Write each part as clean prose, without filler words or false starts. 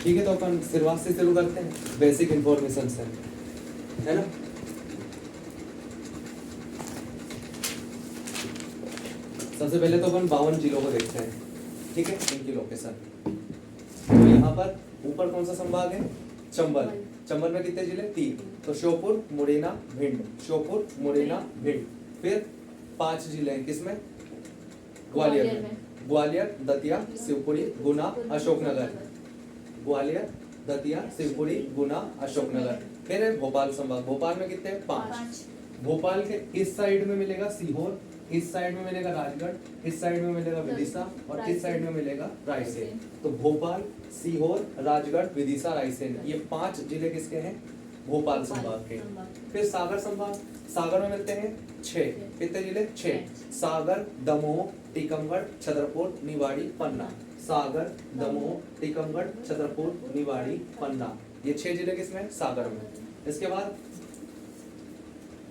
ठीक है, तो अपन शुरुआत से शुरू करते हैं, बेसिक इंफॉर्मेशन से, है ना। सबसे पहले तो अपन 52 जिलों को देखते हैं, ठीक है, इनकी लोकेशन। तो यहाँ पर ऊपर कौन सा संभाग है? चंबल। चंबल में कितने जिले? 3। तो श्योपुर, मुरैना, भिंड। श्योपुर, मुरैना, भिंड। फिर 5 जिले हैं किसमें? ग्वालियर में। ग्वालियर, दतिया, शिवपुरी, गुना, अशोकनगर। ग्वालियर, दतिया, शिवपुरी, गुना, अशोकनगर। फिर है भोपाल संभाग। भोपाल में कितने हैं? 5। भोपाल के इस साइड में मिलेगा सीहोर, इस साइड में मिलेगा राजगढ़, इस साइड में मिलेगा विदिशा और इस साइड में मिलेगा रायसेन। तो भोपाल, सीहोर, राजगढ़, विदिशा, रायसेन, ये 5 जिले किसके हैं? भोपाल संभाग के। फिर सागर संभाग। सागर में मिलते हैं 6। कितने जिले? 6। सागर, दमोह, टीकमगढ़, छतरपुर, निवाड़ी, पन्ना। सागर, दमोह, टीकमगढ़, छतरपुर, निवाड़ी, पन्ना, ये 6 जिले किसमें? सागर में। इसके बाद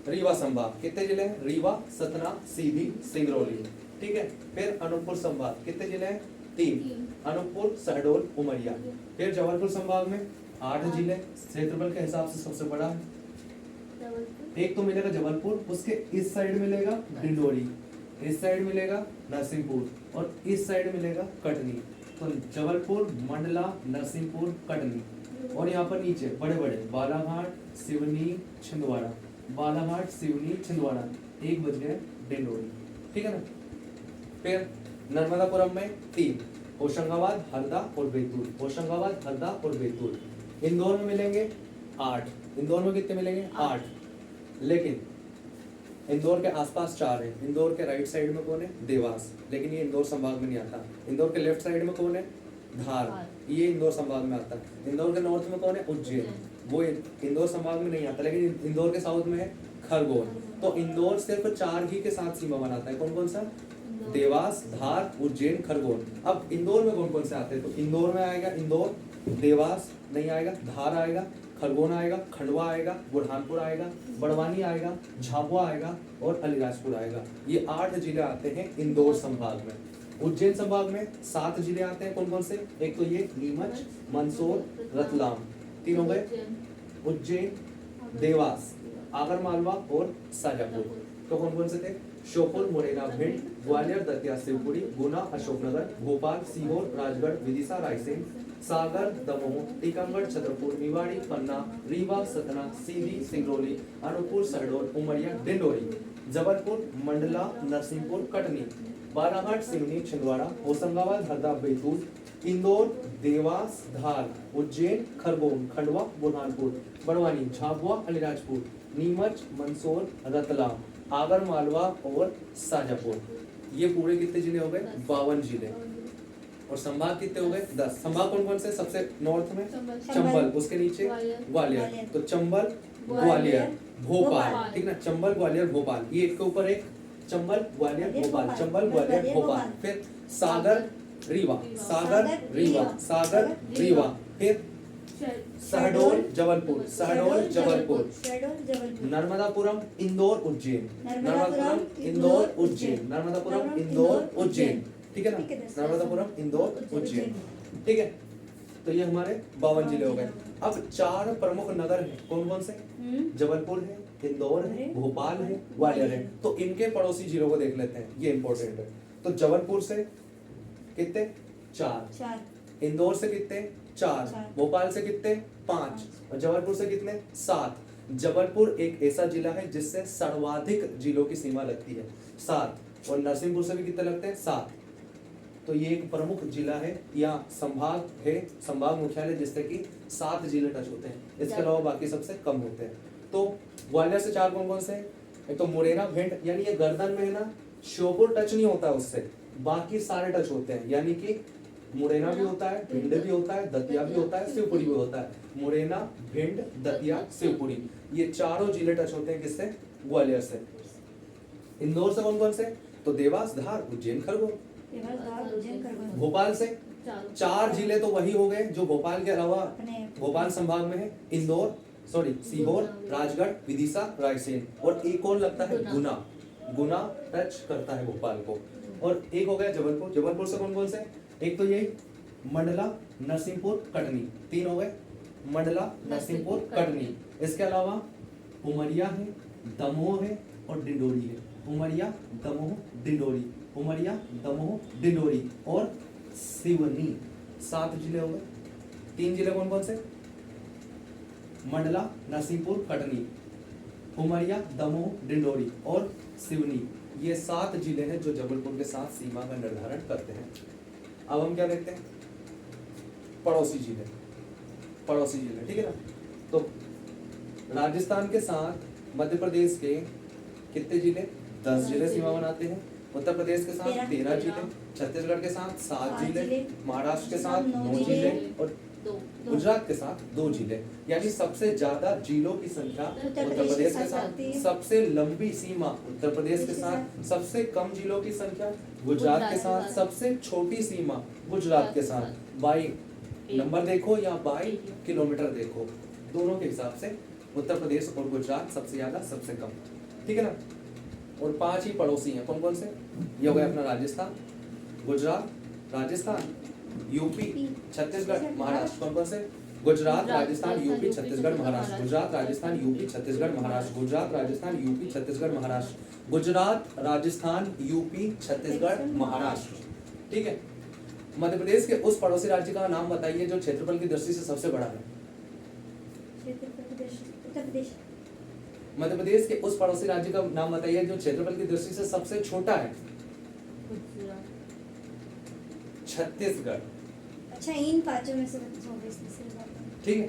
रीवा संभाग। कितने जिले हैं? रीवा, सतना, सीधी, सिंगरौली, ठीक है। फिर अनूपपुर संभाग। कितने जिले हैं? 3। अनूपपुर, शहडोल, उमरिया। फिर जबलपुर संभाग में 8 जिले, क्षेत्रफल के हिसाब से सबसे बड़ा है। एक तो मिलेगा जबलपुर, उसके इस साइड मिलेगा डिंडोरी, इस साइड मिलेगा नरसिंहपुर और इस साइड मिलेगा कटनी। तो जबलपुर, मंडला, नरसिंहपुर, कटनी। और यहाँ पर नीचे बड़े बड़े बालाघाट, सिवनी, छिंदवाड़ा, बालाघाट, सिवनी, छिंदवाड़ा, 1 बज गए डिंडोरी, ठीक है ना। फिर नर्मदापुरम में 3, होशंगाबाद, हरदा और बैतूल। होशंगाबाद, हरदा और बैतूल। इंदौर में मिलेंगे 8। इंदौर में कितने मिलेंगे? 8। लेकिन इंदौर के आसपास 4 है। इंदौर के राइट साइड में कौन है? देवास, लेकिन ये इंदौर संभाग में नहीं आता। इंदौर के लेफ्ट साइड में कौन है? धार, ये इंदौर संभाग में आता है। इंदौर के नॉर्थ में कौन है? उज्जैन, वो इंदौर संभाग में नहीं आता। लेकिन इंदौर के साउथ में है खरगोन। तो इंदौर सिर्फ 4 ही के साथ सीमा बनाता है। कौन कौन सा? देवास, धार, उज्जैन, खरगोन। अब इंदौर में कौन कौन से आते हैं? तो इंदौर में आएगा इंदौर, देवास नहीं आएगा, धार आएगा, खरगोन आएगा, खंडवा आएगा, बुरहानपुर आएगा, बड़वानी आएगा, झाबुआ आएगा और अलीराजपुर आएगा। ये 8 जिले आते हैं इंदौर संभाग में। उज्जैन संभाग में 7 जिले आते हैं। कौन कौन से? एक तो ये नीमच, मंदसौर, रतलाम, 3 हो गए। उज्जैन, देवास, आगरमालवा और शाजापुर। तो कौन कौन से थे? श्योपुर, मुरैना, भिंड, ग्वालियर, दतिया, शिवपुरी, गुना, अशोकनगर, भोपाल, सीहोर, राजगढ़, विदिशा, रायसेन, सागर, दमोह, टीकमगढ़, छतरपुर, निवाड़ी, पन्ना, रीवा, सतना, सीधी, सिंगरौली, अनूपपुर, शहडोल, उमरिया, डिंडोरी, जबलपुर, मंडला, नरसिंहपुर, कटनी, बालाघाट, सिवनी, छिंदवाड़ा, होशंगाबाद, हरदा, बैतूल, इंदौर, देवास, धार, उज्जैन, खरगोन, खंडवा, बुरहानपुर, बड़वानी, झाबुआ, अलीराजपुर, नीमच, मंदसौर, रतलाम, आगरमालवा और शाजापुर। ये पूरे कितने जिले हो गए? 52 जिले। और संभाग कितने हो गए? 10। संभाग कौन कौन से? सबसे नॉर्थ में चंबल, उसके नीचे ग्वालियर। तो चंबल, ग्वालियर, भोपाल, ठीक ना। चंबल, ग्वालियर, भोपाल, ये एक के ऊपर एक। चंबल, ग्वालियर, भोपाल, चंबल, ग्वालियर, भोपाल। फिर सागर, रीवा, सागर, रीवा, सागर, रीवा। फिर शहडोल, जबलपुर, शहडोल, जबलपुर, नर्मदापुरम, इंदौर, उज्जैन, नर्मदापुरम, इंदौर, उज्जैन, नर्मदापुरम, इंदौर, उज्जैन, ठीक है ना। नर्मदापुरम, इंदौर, उज्जैन, ठीक है। तो ये हमारे 52 जिले हो गए। अब 4 प्रमुख नगर हैं। कौन कौन से? जबलपुर है, इंदौर है, भोपाल है, ग्वालियर है। तो इनके पड़ोसी जिलों को देख लेते हैं, ये इंपॉर्टेंट है। तो जबलपुर से कितने? 4। इंदौर से कितने? 4। भोपाल से कितने? 5। और जबलपुर से कितने? 7। जबलपुर एक ऐसा जिला है जिससे सर्वाधिक जिलों की सीमा लगती है, 7। और नरसिंहपुर से भी कितने लगते हैं? 7। तो ये एक प्रमुख जिला है, या संभाग है, संभाग मुख्यालय, जिससे कि 7 जिले टच होते हैं। इसके अलावा बाकी सबसे कम होते हैं। तो ग्वालियर से 4 कौन कौन से? एक तो मुरैना, भिंड, यानी ये गर्दन में है ना, श्योपुर टच नहीं होता उससे, बाकी सारे टच होते हैं। यानी कि मुरैना भी होता है, भिंड भी होता है, दतिया भी होता है, शिवपुरी भी होता है। मुरैना, भिंड, दतिया, शिवपुरी, ये चारों जिले टच होते हैं किससे? ग्वालियर से। इंदौर से कौन कौन से? तो देवास, धार, उज्जैन, खरगोन। भोपाल से 4 जिले तो वही हो गए जो भोपाल के अलावा भोपाल संभाग में है। इंदौर, सॉरी, सीहोर, राजगढ़, विदिशा, रायसेन, और एक और लगता है गुना। गुना टच करता है भोपाल को। और एक हो गया जबलपुर। जबलपुर से कौन कौन से? एक तो यही मंडला, नरसिंहपुर, कटनी, 3 हो गए, मंडला, नरसिंहपुर, कटनी। इसके अलावा उमरिया है, दमोह है और डिंडोरी है। उमरिया, दमोह, डिंडोरी, उमरिया, दमोह, डिंडोरी और सिवनी, 7 जिले हो गए। 3 जिले कौन कौन से? मंडला, नरसिंहपुर, कटनी, उमरिया, दमोह, डिंडोरी और सिवनी। ये 7 जिले हैं जो जबलपुर के साथ सीमा का निर्धारण करते हैं। अब हम क्या देखते हैं? पड़ोसी जिले, पड़ोसी जिले, ठीक है ना। तो राजस्थान के साथ मध्य प्रदेश के कितने जिले? 10 जिले सीमा बनाते हैं। उत्तर प्रदेश के साथ 13 जिले, छत्तीसगढ़ के साथ 7 जिले, महाराष्ट्र के साथ 9 जिले और गुजरात के साथ 2 जिले। यानी सबसे ज्यादा जिलों की संख्या उत्तर प्रदेश के साथ, सबसे लंबी सीमा उत्तर प्रदेश के साथ, सबसे कम जिलों की संख्या गुजरात के साथ, सबसे छोटी सीमा गुजरात के साथ। बाई नंबर देखो या बाई किलोमीटर देखो, दोनों के हिसाब से उत्तर प्रदेश और गुजरात सबसे ज्यादा सबसे कम, ठीक है ना। और 5 ही पड़ोसी हैं, कौन कौन से? ये हो गया अपना राजस्थान, गुजरात, राजस्थान, यूपी, छत्तीसगढ़, महाराष्ट्र। कौन कौन से? Gujarat, Rajasthan, UP, Chhattisgarh, Maharashtra. Gujarat, Rajasthan, UP, Chhattisgarh, Maharashtra. Gujarat, Rajasthan, UP, Chhattisgarh, Maharashtra. Gujarat, Rajasthan, UP, Chhattisgarh, Maharashtra, ठीक है। मध्य प्रदेश के उस पड़ोसी राज्य का नाम बताइए जो क्षेत्रफल की दृष्टि से सबसे बड़ा है। उत्तर प्रदेश। मध्य प्रदेश के उस पड़ोसी राज्य का नाम बताइए जो क्षेत्रफल की दृष्टि से सबसे छोटा है। छत्तीसगढ़। अच्छा, इन 5 में से ठीक है,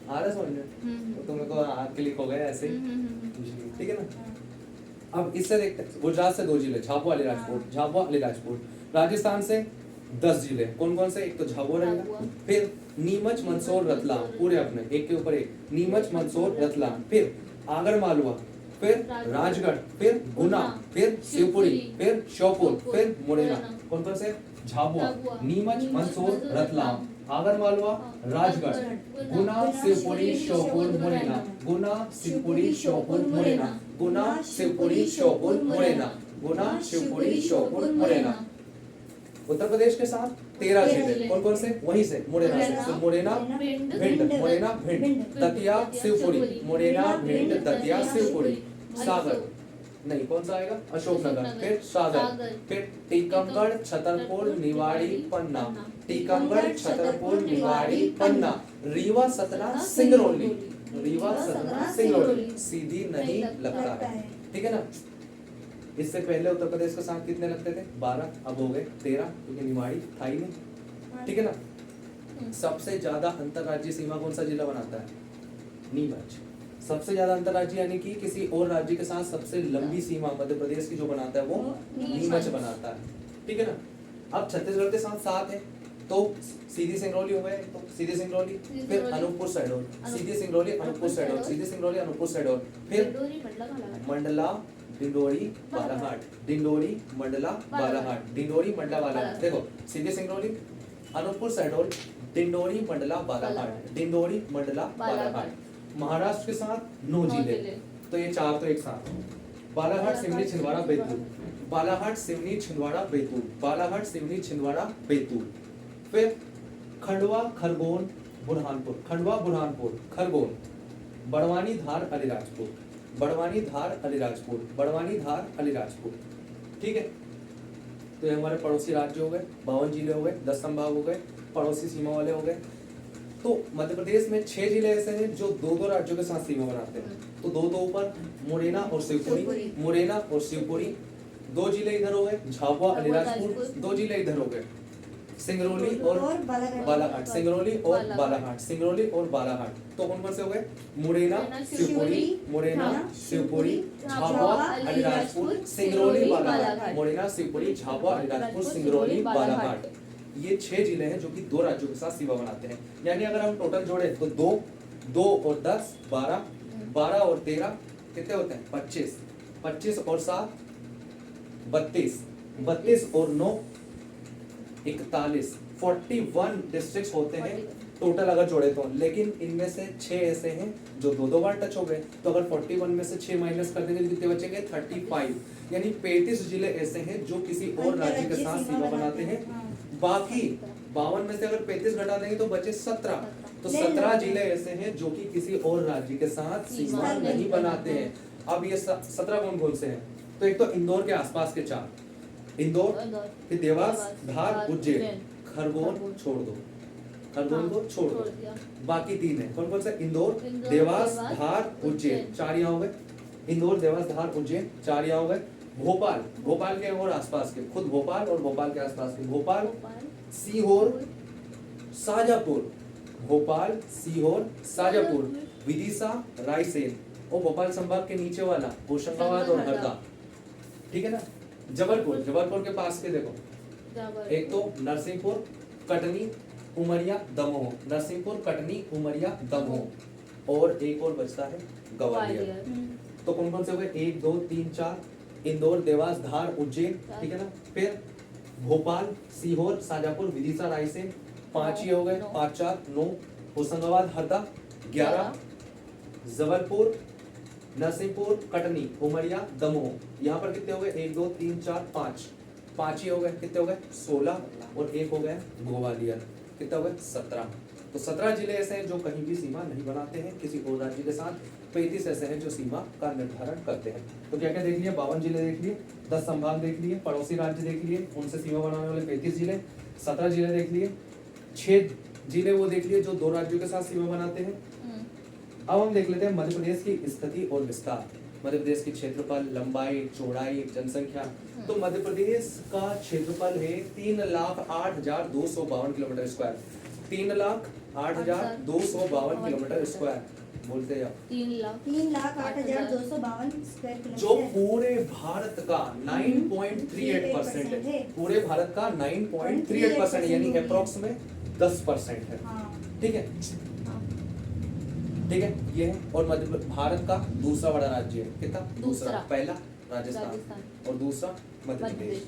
आ रहा समझ में? तो तुमने को आग क्लिक हो गया ऐसे, ठीक है ना। अब इससे देखते हैं, गुजरात से 2 जिले, झाबुआ, अलीराजपुर, झाबुआ, अलीराजपुर। राजस्थान से 10 जिले, कौन कौन से? एक तो झाबुआ रहेगा, फिर नीमच, मंदसौर, रतलाम, पूरे अपने एक के ऊपर एक, नीमच, मंदसौर, रतलाम, फिर आगर मालवा, फिर राजगढ़, फिर गुना, फिर शिवपुरी, फिर श्योपुर, फिर मुरैना। कौन कौन से? झाबुआ, नीमच, मंदसौर, रतलाम, आगर मालवा, राजगढ़, गुना, शिवपुरी, श्योपुर, मुरैना, गुना, शिवपुरी, श्योपुर, मुरैना, गुना, शिवपुरी, श्योपुर, मुरैना, गुना, शिवपुरी, श्योपुर, मुरैना। उत्तर प्रदेश के साथ 13 जिले, कौन कौन से? वहीं से मुरैना से, तो मुरैना, भिंड, मुरैना, भिंड, दतिया, शिवपुरी, मुरैना, भिंड, दतिया, शिवपुरी। सागर नहीं, कौन सा आएगा? अशोकनगर, फिर सागर, फिर टीकमगढ़, छतरपुर, निवाड़ी, पन्ना, टीकमगढ़, छतरपुर, निवाड़ी, पन्ना, रीवा, सतना, सिंगरौली, रीवा, सतना, सिंगरौली। सीधी नहीं लगता है, ठीक है ना। इससे पहले उत्तर प्रदेश के साथ कितने लगते थे? 12, अब हो गए 13, क्योंकि निवाड़ी था ही नहीं, ठीक है ना। सबसे ज्यादा अंतरराज्यीय सीमा कौन सा जिला बनाता है? नीमच। सबसे ज्यादा अंतरराज्यीय यानी कि किसी और राज्य के साथ सबसे लंबी सीमा मध्य प्रदेश की जो बनाता है वो नीमच बनाता है, ठीक है ना। अब छत्तीसगढ़ के साथ 7 है, तो सीधी सिंगरौली हो गए, तो सीधी सिंगरौली, फिर अनूपपुर शहडोल, सीधी सिंगरौली, अनूपपुर शहडोल, सीधी सिंगरौली, अनूपपुर शहडोल, फिर मंडला, डिंडोरी, बालाघाट, डिंडोरी, मंडला, बालाघाट, डिंडोरी, मंडला, बालाघाट। देखो, सीधी सिंगरौली, अनूपपुर शहडोल, डिंडोरी, मंडला, बालाघाट, डिंडोरी, मंडला, बालाघाट। महाराष्ट्र के साथ 9 जिले, तो ये 4 तो एक साथ, बालाघाट, सिवनी, छिंदवाड़ा, बैतूल, बालाघाट, सिवनी, छिंदवाड़ा, बैतूल, बालाघाट, सिवनी, छिंदवाड़ा, बैतूल। फिर खंडवा, खरगोन, बुरहानपुर, खंडवा, बुरहानपुर, खरगोन, बड़वानी, धार, अलीराजपुर, बड़वानी, धार, अलीराजपुर, बड़वानी, धार, अलीराजपुर, ठीक है। तो ये हमारे पड़ोसी राज्य हो गए, 52 जिले हो गए, 10 संभाग हो गए, पड़ोसी सीमा वाले हो गए। तो मध्य प्रदेश में 6 जिले ऐसे हैं जो 2-2 राज्यों के साथ सीमा बनाते हैं, तो 2 ऊपर मुरैना और शिवपुरी, मुरैना और शिवपुरी। 2 जिले इधर हो गए, झाबुआ, अलीराजपुर, 2 जिले इधर हो गए, सिंगरौली और बालाघाट, सिंगरौली और बालाघाट, सिंगरौली और बालाघाट। तो कौन कौन से हो गए? मुरैना, शिवपुरी, मुरैना, शिवपुरी, झाबुआ, अलीराजपुर, सिंगरौली, बालाघाट, मुरैना, शिवपुरी, झाबुआ, अलीराजपुर, सिंगरौली, बालाघाट। ये 6 जिले हैं जो कि 2 राज्यों के साथ सीमा बनाते हैं। यानी अगर हम टोटल जोड़े तो 2 और 10 12, 12 और 13 कितने होते हैं? 25, 25 और 7 32, 32 और 9 41, 41 डिस्ट्रिक्ट्स होते हैं टोटल अगर जोड़े तो। लेकिन इनमें से 6 ऐसे हैं जो 2-2 बार टच हो गए, तो अगर 41 में से 6 माइनस कर देंगे तो कितने बचेंगे? 35। यानी 35 जिले ऐसे हैं जो किसी और राज्य के साथ सीमा बनाते हैं। बाकी 52 में से अगर 35 घटा देंगे तो बचे 17। तो 17 जिले ऐसे हैं जो कि किसी और राज्य के साथ सीमा नहीं बनाते हैं। अब ये 17 कौन कौन से हैं? तो एक तो इंदौर के आसपास के 4, इंदौर, फिर देवास, धार, उज्जैन, खरगोन छोड़ दो, खरगोन को छोड़ दो, बाकी 3 है। कौन कौन से? इंदौर, देवास, धार, उज्जैन, 4 यहाँ हो गए। इंदौर, देवास, धार, उज्जैन, 4 यहाँ हो गए। भोपाल, भोपाल के और आसपास के, खुद भोपाल और भोपाल के आसपास के, भोपाल, सीहोर, शाजापुर, भोपाल, सीहोर, शाजापुर, विदिशा, रायसेन और भोपाल संभाग के नीचे वाला होशंगाबाद और हरदा। ठीक है ना। जबलपुर, जबलपुर के पास के देखो, एक तो नरसिंहपुर, कटनी, उमरिया, दमोह, नरसिंहपुर, कटनी, उमरिया, दमोह और एक और बचता है ग्वालियर। तो कौन कौन से हो गए? 1 2 3 4, इंदौर, देवास, धार, उज्जैन। ठीक है ना। फिर भोपाल, सीहोर, शाजापुर, विदिशा, रायसेन, 5 ही हो गए। 5 4 9, होशंगाबाद, हरदा 11, जबलपुर, नरसिंहपुर, कटनी, उमरिया, दमोह। यहाँ पर कितने हो गए? 1 2 3 4 5, 5 ही हो गए। कितने हो गए? 16 और एक हो गया ग्वालियर। कितने हो गए? 17। तो 17 जिले ऐसे हैं जो कहीं भी सीमा नहीं बनाते हैं किसी और राज्य के साथ। 35 ऐसे हैं जो सीमा का निर्धारण करते हैं। तो क्या क्या देख लिया? 52 जिले देख लिए, 10 संभाग देख लिए, पड़ोसी राज्य देख लिए, उनसे सीमा बनाने वाले 35 जिले, 17 जिले देख लिए, 6 जिले वो देख लिए जो 2 राज्यों के साथ सीमा बनाते हैं। अब हम देख लेते हैं मध्य प्रदेश की स्थिति और विस्तार। मध्य प्रदेश की क्षेत्रफल, लंबाई, चौड़ाई, जनसंख्या। तो मध्य प्रदेश का क्षेत्रफल है 3,08,252 किलोमीटर स्क्वायर। 3,08,252 kilometre square. बोलते जाओ। 3,08,252 स्क्वायर किलोमीटर, जो पूरे भारत का 9.38% है। पूरे भारत का 9.38% यानी अप्रोक्स में 10% है। ठीक है, ठीक है। ये है। और मध्य भारत का दूसरा बड़ा राज्य है। कितना? दूसरा। पहला राजस्थान और दूसरा मध्य प्रदेश।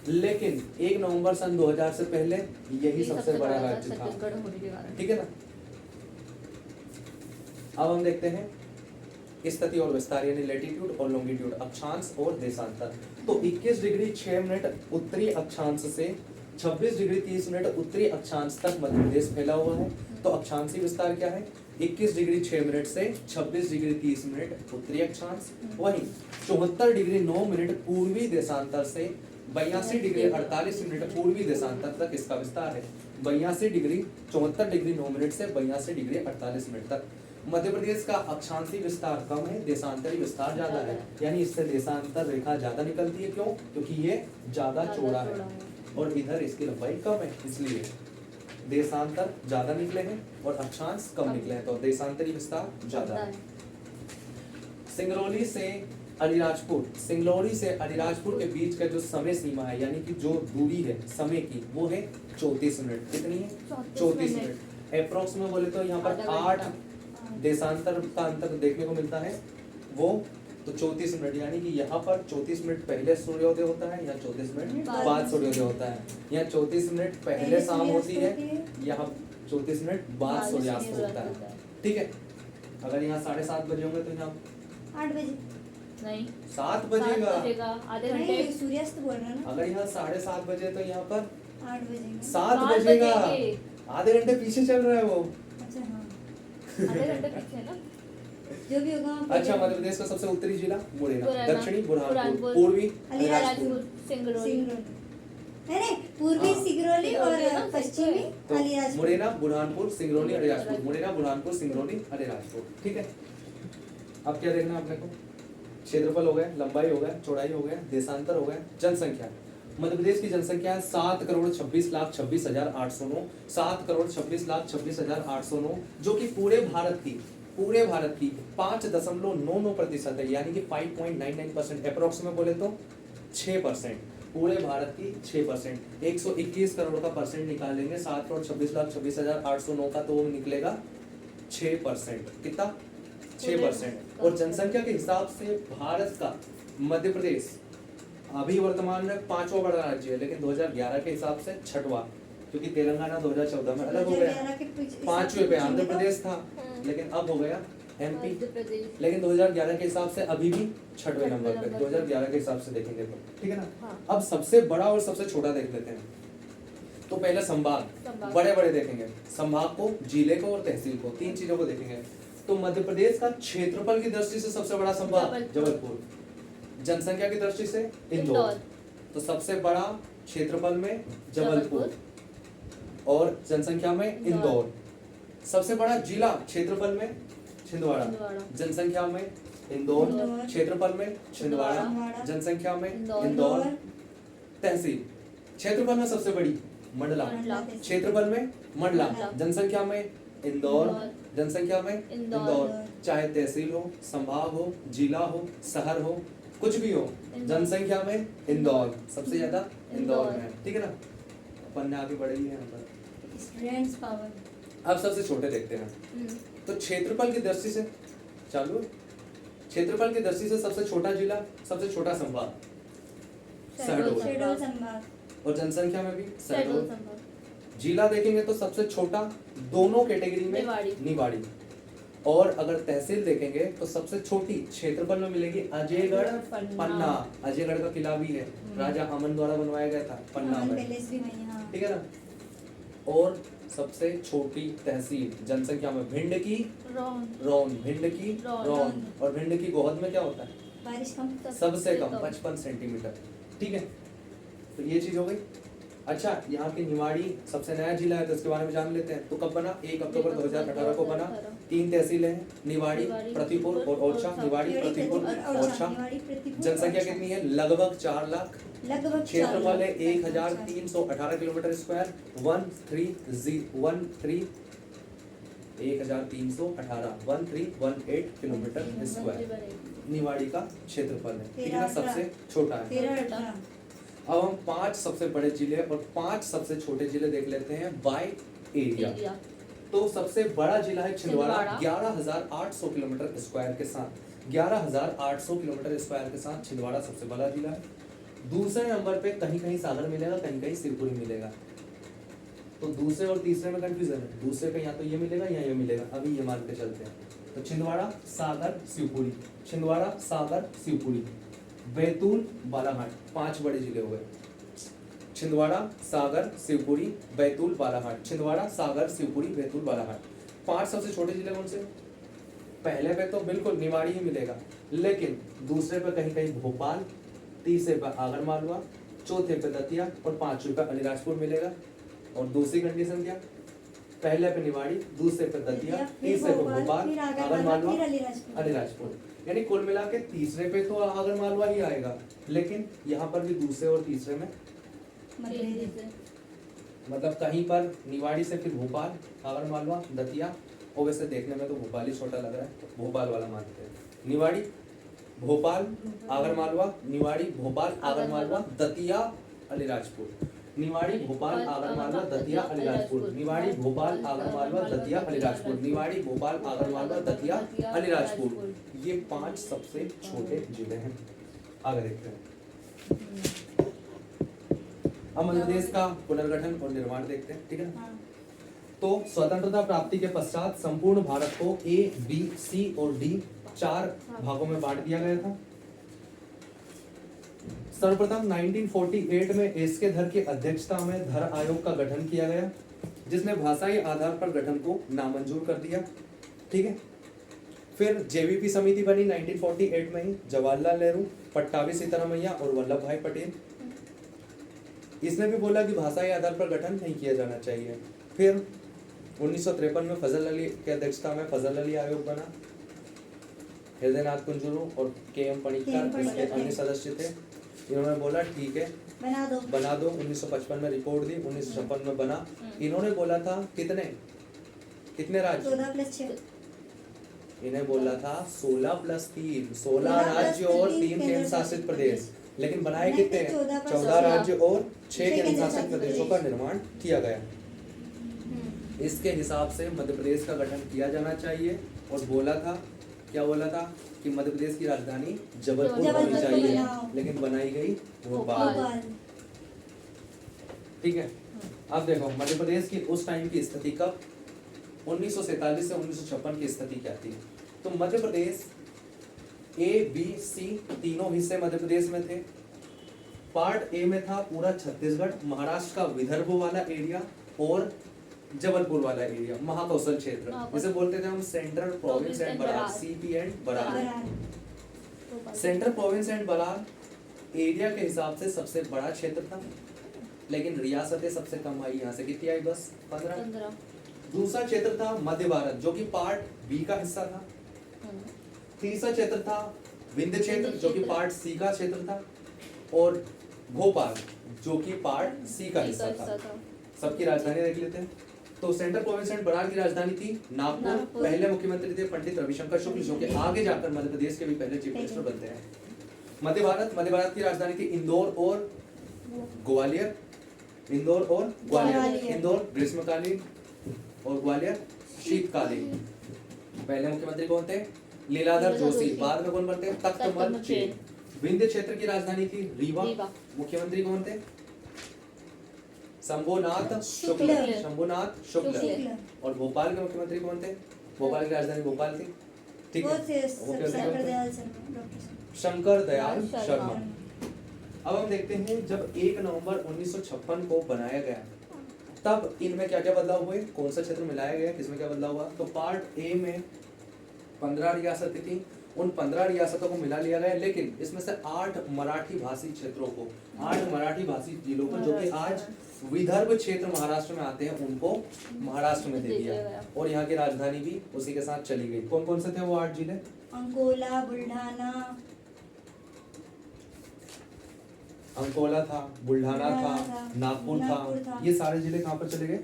लेकिन 1 नवंबर सन 2000 से पहले यही सबसे बड़ा राज्य था। ठीक है ना। अब हम देखते हैं स्थिति और विस्तार यानी लैटिट्यूड और लॉन्गिट्यूड, अक्षांश और देशांतर। तो 21 डिग्री 6 मिनट उत्तरी अक्षांश से 26 डिग्री 30 मिनट उत्तरी अक्षांश तक मध्य प्रदेश फैला हुआ है। तो अक्षांशीय विस्तार क्या है? 21 डिग्री 6 मिनट से 26 डिग्री 30 मिनट उत्तरी अक्षांश, वहीं 74 डिग्री 9 मिनट पूर्वी देशांतर से 82 डिग्री 48 मिनट पूर्वी देशांतर तक इसका विस्तार है। 72 डिग्री 74 डिग्री 9 मिनट से 82 डिग्री 48 मिनट तक। मध्य प्रदेश का अक्षांशीय विस्तार कम है, देशांतरी विस्तार ज्यादा है। यानी इससे देशांतर रेखा ज्यादा निकलती है। क्यों? क्योंकि ये ज्यादा चौड़ा है और इधर इसकी लंबाई कम है, इसलिए देशांतर ज्यादा निकले हैं और अक्षांश कम निकले हैं। तो देशांतरी विस्तार ज्यादा है। सिंगरौली से अलीराजपुर, सिंगरौली से अलीराजपुर के बीच का जो समय सीमा है यानी कि जो दूरी है समय की, वो है 34 मिनट। कितनी है? 34 मिनट। अप्रोक्स में बोले तो यहाँ पर 8 देशांतर का अंतर देखने को मिलता है। वो तो 34 मिनट यानी कि यहाँ पर 34 मिनट पहले सूर्योदय होता है, यहाँ 34 मिनट बाद सूर्योदय होता है। यहाँ 34 मिनट पहले शाम होती है, यहाँ 34 मिनट बाद सूर्यास्त होता है। ठीक है। अगर यहाँ 7:30 बजे होंगे तो यहाँ 8 बजे नहीं 7 बजेगा, आधे घंटे। सूर्यास्त बोल रहा है ना। अगर यहाँ 7:30 बजे तो यहाँ पर 8 बजे 7 बजेगा। आधे घंटे पीछे चल रहा है वो। अच्छा हाँ, आधे घंटे पीछे ना। जो भी होगा। अच्छा, मध्य प्रदेश का सबसे उत्तरी जिला मुरैना, मुरैना, दक्षिणी बुरहानपुर, बुरहानपुर, पूर्वी अलीराजपुर, अलीराजपुर। सिंगरौली। नहीं, पूर्वी हाँ। सिंगरौली और पश्चिमी तो अलीराजपुर। मुरैना, बुरहानपुर, सिंगरौली, अलीराजपुर। मुरैना, बुरहानपुर, सिंगरौली, अलीराजपुर। ठीक है। अब क्या देखना है अपने को? क्षेत्रफल हो गया, लंबाई हो गया, चौड़ाई हो गया, देशांतर हो गया, जनसंख्या। मध्य प्रदेश की जनसंख्या है 7,26,26,809, 7,26,26,809, जो कि पूरे भारत की 5.99% है, यानी कि 5.99%। अप्रोक्स में बोले तो 6%। पूरे भारत की 6%। 121 करोड़ का परसेंट निकालेंगे 7,26,26,809 का, तो वो निकलेगा 6%। कितना? 6%। और जनसंख्या के हिसाब से भारत का मध्य प्रदेश अभी वर्तमान में 5वां बड़ा राज्य है, लेकिन 2011 के हिसाब से 6वां, क्योंकि तेलंगाना 2014 में अलग हो गया। 5वें पे आंध्र प्रदेश था, लेकिन अब हो गया एमपी, मध्य प्रदेश। लेकिन 2011 के हिसाब से अभी भी छठवें नंबर पे, नंबर पे। 2011 के हिसाब से देखेंगे तो, ठीक है ना। हाँ। अब सबसे बड़ा और सबसे छोटा देख लेते हैं। तो पहले संभाग, संभाग। बड़े बड़े देखेंगे, संभाग को, जिले को और तहसील को, तीन चीजों को देखेंगे। तो मध्य प्रदेश का क्षेत्रफल की दृष्टि से सबसे बड़ा संभाग जबलपुर, जनसंख्या की दृष्टि से इंदौर। तो सबसे बड़ा क्षेत्रफल में जबलपुर और जनसंख्या में इंदौर। सबसे बड़ा जिला क्षेत्रफल में छिंदवाड़ा, जनसंख्या में इंदौर, इंदौर। क्षेत्रफल में छिंदवाड़ा, छिंदवाड़ा। जनसंख्या में इंदौर। इंदौर। तहसील, क्षेत्रफल में सबसे बड़ी मंडला, मंडला। क्षेत्रफल में मंडला, मंडला। जनसंख्या में इंदौर, इंदौर। जनसंख्या में इंदौर। इंदौर। चाहे तहसील हो, संभाग हो, जिला हो, शहर हो, कुछ भी हो, इंदौर। जनसंख्या में इंदौर सबसे ज्यादा इंदौर इंदौर। में है, ठीक है ना। अपन ने आगे बढ़ी है यहाँ पर। Students power. अब सबसे छोटे देखते हैं। तो क्षेत्रफल की दृष्टि से चालू है। क्षेत्रफल की दृष्टि से सबसे छोटा जिला, सबसे छोटा संभाग शहडोल, शहडोल संभाग। और जनसंख्या में भी शहडोल शहडोल। संभाग। जिला देखेंगे तो सबसे छोटा दोनों कैटेगरी में निवाड़ी। निवाड़ी। और अगर तहसील देखेंगे तो सबसे छोटी क्षेत्रफल में मिलेगी अजयगढ़ पन्ना। अजयगढ़ का किला भी है, राजा अमन द्वारा बनवाया गया था पन्ना अमन में, पैलेस भी वहीं, हाँ। ठीक है ना। और सबसे छोटी तहसील जनसंख्या में भिंड की रौन, भिंड की रौन। रौन। और भिंड की गोहद में क्या होता है? बारिश कम। सबसे कम 55 सेंटीमीटर, ठीक है। तो ये चीज हो गई। अच्छा, यहाँ की निवाड़ी सबसे नया जिला है तो इसके बारे में जान लेते हैं। तो कब बना? 1 अक्टूबर 2018 को बना। 3 तहसीलें हैं, निवाड़ी, प्रतिपुर और ओरछा। निवाड़ी, प्रतिपुर, ओरछा। जनसंख्या कितनी है? लगभग 4 लाख। लगभग क्षेत्रफल है 1318 kilometre square. 1318 kilometre square Niwari का क्षेत्रफल है, ठीक है ना। सबसे छोटा है। 13-18। अब हम 5 सबसे बड़े जिले और 5 सबसे छोटे जिले देख लेते हैं बाय एरिया। तो सबसे बड़ा जिला है छिंदवाड़ा, 11,800 किलोमीटर स्क्वायर के साथ। 11,800 किलोमीटर स्क्वायर के साथ छिंदवाड़ा सबसे बड़ा जिला है। दूसरे नंबर पे कहीं कहीं सागर मिलेगा, कहीं कहीं शिवपुरी मिलेगा। तो दूसरे और तीसरे में कंफ्यूजन है। दूसरे पे या तो ये मिलेगा या ये मिलेगा, अभी ये मान के चलते हैं। तो छिंदवाड़ा, सागर, शिवपुरी, छिंदवाड़ा, सागर, शिवपुरी, बैतूल, बालाघाट, 5 बड़े जिले हो गए। छिंदवाड़ा, सागर, शिवपुरी, बैतूल, बालाघाट। छिंदवाड़ा, सागर, शिवपुरी, बैतूल, बालाघाट। 5 सबसे छोटे जिले कौन से? पहले पे तो बिल्कुल निवाड़ी ही मिलेगा, लेकिन दूसरे पे कहीं कहीं भोपाल, तीसरे पे आगर मालवा, चौथे पे दतिया और 5वें पे अलीराजपुर मिलेगा। और दूसरी कंडीशन क्या? पहले पे निवाड़ी, दूसरे पे दतिया, तीसरे पे भोपाल, आगर मालवा, अलीराजपुर। यानी कुल मिला के तीसरे पे तो आगर मालवा ही आएगा, लेकिन यहाँ पर भी दूसरे और तीसरे में मतलब कहीं पर निवाड़ी से फिर भोपाल, आगर मालवा, दतिया। और वैसे देखने में तो भोपाल ही छोटा लग रहा है, भोपाल वाला मानते हैं। निवाड़ी, भोपाल, आगर मालवा, निवाड़ी, भोपाल, आगर मालवा, दतिया, अलीराजपुर। निवाड़ी, भोपाल, आगर मालवा, दतिया, अलीराजपुर। निवाड़ी, भोपाल, आगर मालवा, दतिया, अलीराजपुर। निवाड़ी, भोपाल, आगर मालवा, दतिया, अलीराजपुर। ये 5 सबसे छोटे जिले हैं। आगे देखते हैं। अब मध्य प्रदेश का पुनर्गठन और निर्माण देखते हैं, ठीक है ना। तो स्वतंत्रता प्राप्ति के पश्चात संपूर्ण भारत को A, B, C और D 4 भागों में बांट दिया गया था। सर्वप्रथम 1948 में एसके धर की अध्यक्षता में धर आयोग का गठन किया गया, जिसने भाषाई आधार पर गठन को नामंजूर कर दिया, ठीक है। फिर जेवीपी समिति बनी 1948 में ही, जवाहरलाल नेहरू, पट्टाभी सीतारामैया और वल्लभ भाई पटेल। इसने भी बोला कि भाषाई आधार पर गठन नहीं किया जाना चाहिए। फिर 1953 में फजल अली की अध्यक्षता में फजल अली आयोग बना। हृदयनाथ कुंजरू और के.एम. पणिक्कर इसके अन्य सदस्य थे। इन्होंने बोला ठीक है बना दो। 1955 में रिपोर्ट दी, 1956 में बना। इन्होंने बोला था कितने राज्य? 14+6। इन्हें बोला था 16+3, 16 राज्य और 3 केंद्र शासित प्रदेश। लेकिन बनाए कितने? 14 राज्य और 6 केंद्र शासित प्रदेशों का निर्माण किया गया। इसके हिसाब से मध्य प्रदेश का गठन किया जाना चाहिए। और बोला था, क्या बोला था कि मध्य प्रदेश की राजधानी जबलपुर होनी चाहिए, लेकिन बनाई गई भोपाल, ठीक है। अब देखो मध्य प्रदेश की उस टाइम की स्थिति कब, 1947 से 1956 की स्थिति क्या थी। तो Madhya Pradesh A B C तीनों हिस्से मध्य प्रदेश में थे। पार्ट ए में था पूरा छत्तीसगढ़, महाराष्ट्र का विदर्भ वाला एरिया और जबलपुर वाला एरिया, महाकौशल क्षेत्र, जिसे बोलते थे हम Central Province and Berar, CP and Berar. Berar. Central Province and Berar area के हिसाब से सबसे बड़ा क्षेत्र था, लेकिन रियासतें सबसे कम आई, यहाँ से कितनी आई? बस 15। 15। दूसरा क्षेत्र था मध्य भारत, जो कि पार्ट बी का हिस्सा था। तीसरा क्षेत्र था विंध्य क्षेत्र, जो कि पार्ट सी का क्षेत्र था, और भोपाल, जो कि पार्ट सी का हिस्सा था। सबकी राजधानी देख लेते हैं। तो सेंट्रल प्रोविंस एंड बरार की राजधानी थी नागपुर। नागपुर। पहले मुख्यमंत्री थे पंडित रविशंकर शुक्ल, जो कि आगे जाकर मध्य प्रदेश के भी पहले चीफ मिनिस्टर बनते हैं। मध्य भारत की राजधानी थी इंदौर और ग्वालियर। इंदौर और ग्वालियर। ग्वालियर। इंदौर ग्रीष्मकालीन और ग्वालियर शीतकालीन। पहले मुख्यमंत्री कौन थे? लीलाधर जोशी। बाद में कौन बनते? तख्तमल चेन। विंध्य क्षेत्र की राजधानी थी रीवा। मुख्यमंत्री कौन थे? शंभुनाथ शुक्ल। शुक्ल। शंभुनाथ शुक्ल। शुक्ल। और भोपाल के मुख्यमंत्री कौन थे? भोपाल की राजधानी भोपाल थी। ठीक वो है, थे मुख्यमंत्री कौन शंकर थे? दयाल शर्मा, डॉक्टर शंकर दयाल शर्मा। शर्मा। अब हम देखते हैं जब 1 नवंबर 1956 को बनाया गया, तब इनमें क्या क्या बदलाव हुए, कौन सा क्षेत्र मिलाया गया, किसमें क्या बदलाव हुआ। तो पार्ट ए में 15 रियासतें थी, उन 15 रियासतों को मिला लिया गया, लेकिन इसमें से 8 मराठी भाषी क्षेत्रों को, 8 मराठी भाषी जिलों को, जो कि आज विदर्भ क्षेत्र महाराष्ट्र में आते हैं, उनको महाराष्ट्र में दे दिया। और यहाँ की राजधानी भी उसी के साथ चली गई। कौन कौन से थे वो 8 जिले? अंकोला, बुल्ढाना, अंकोला था, बुल्ढाना था, था, नागपुर नागपुर था। था। ये सारे जिले कहाँ पर चले गए?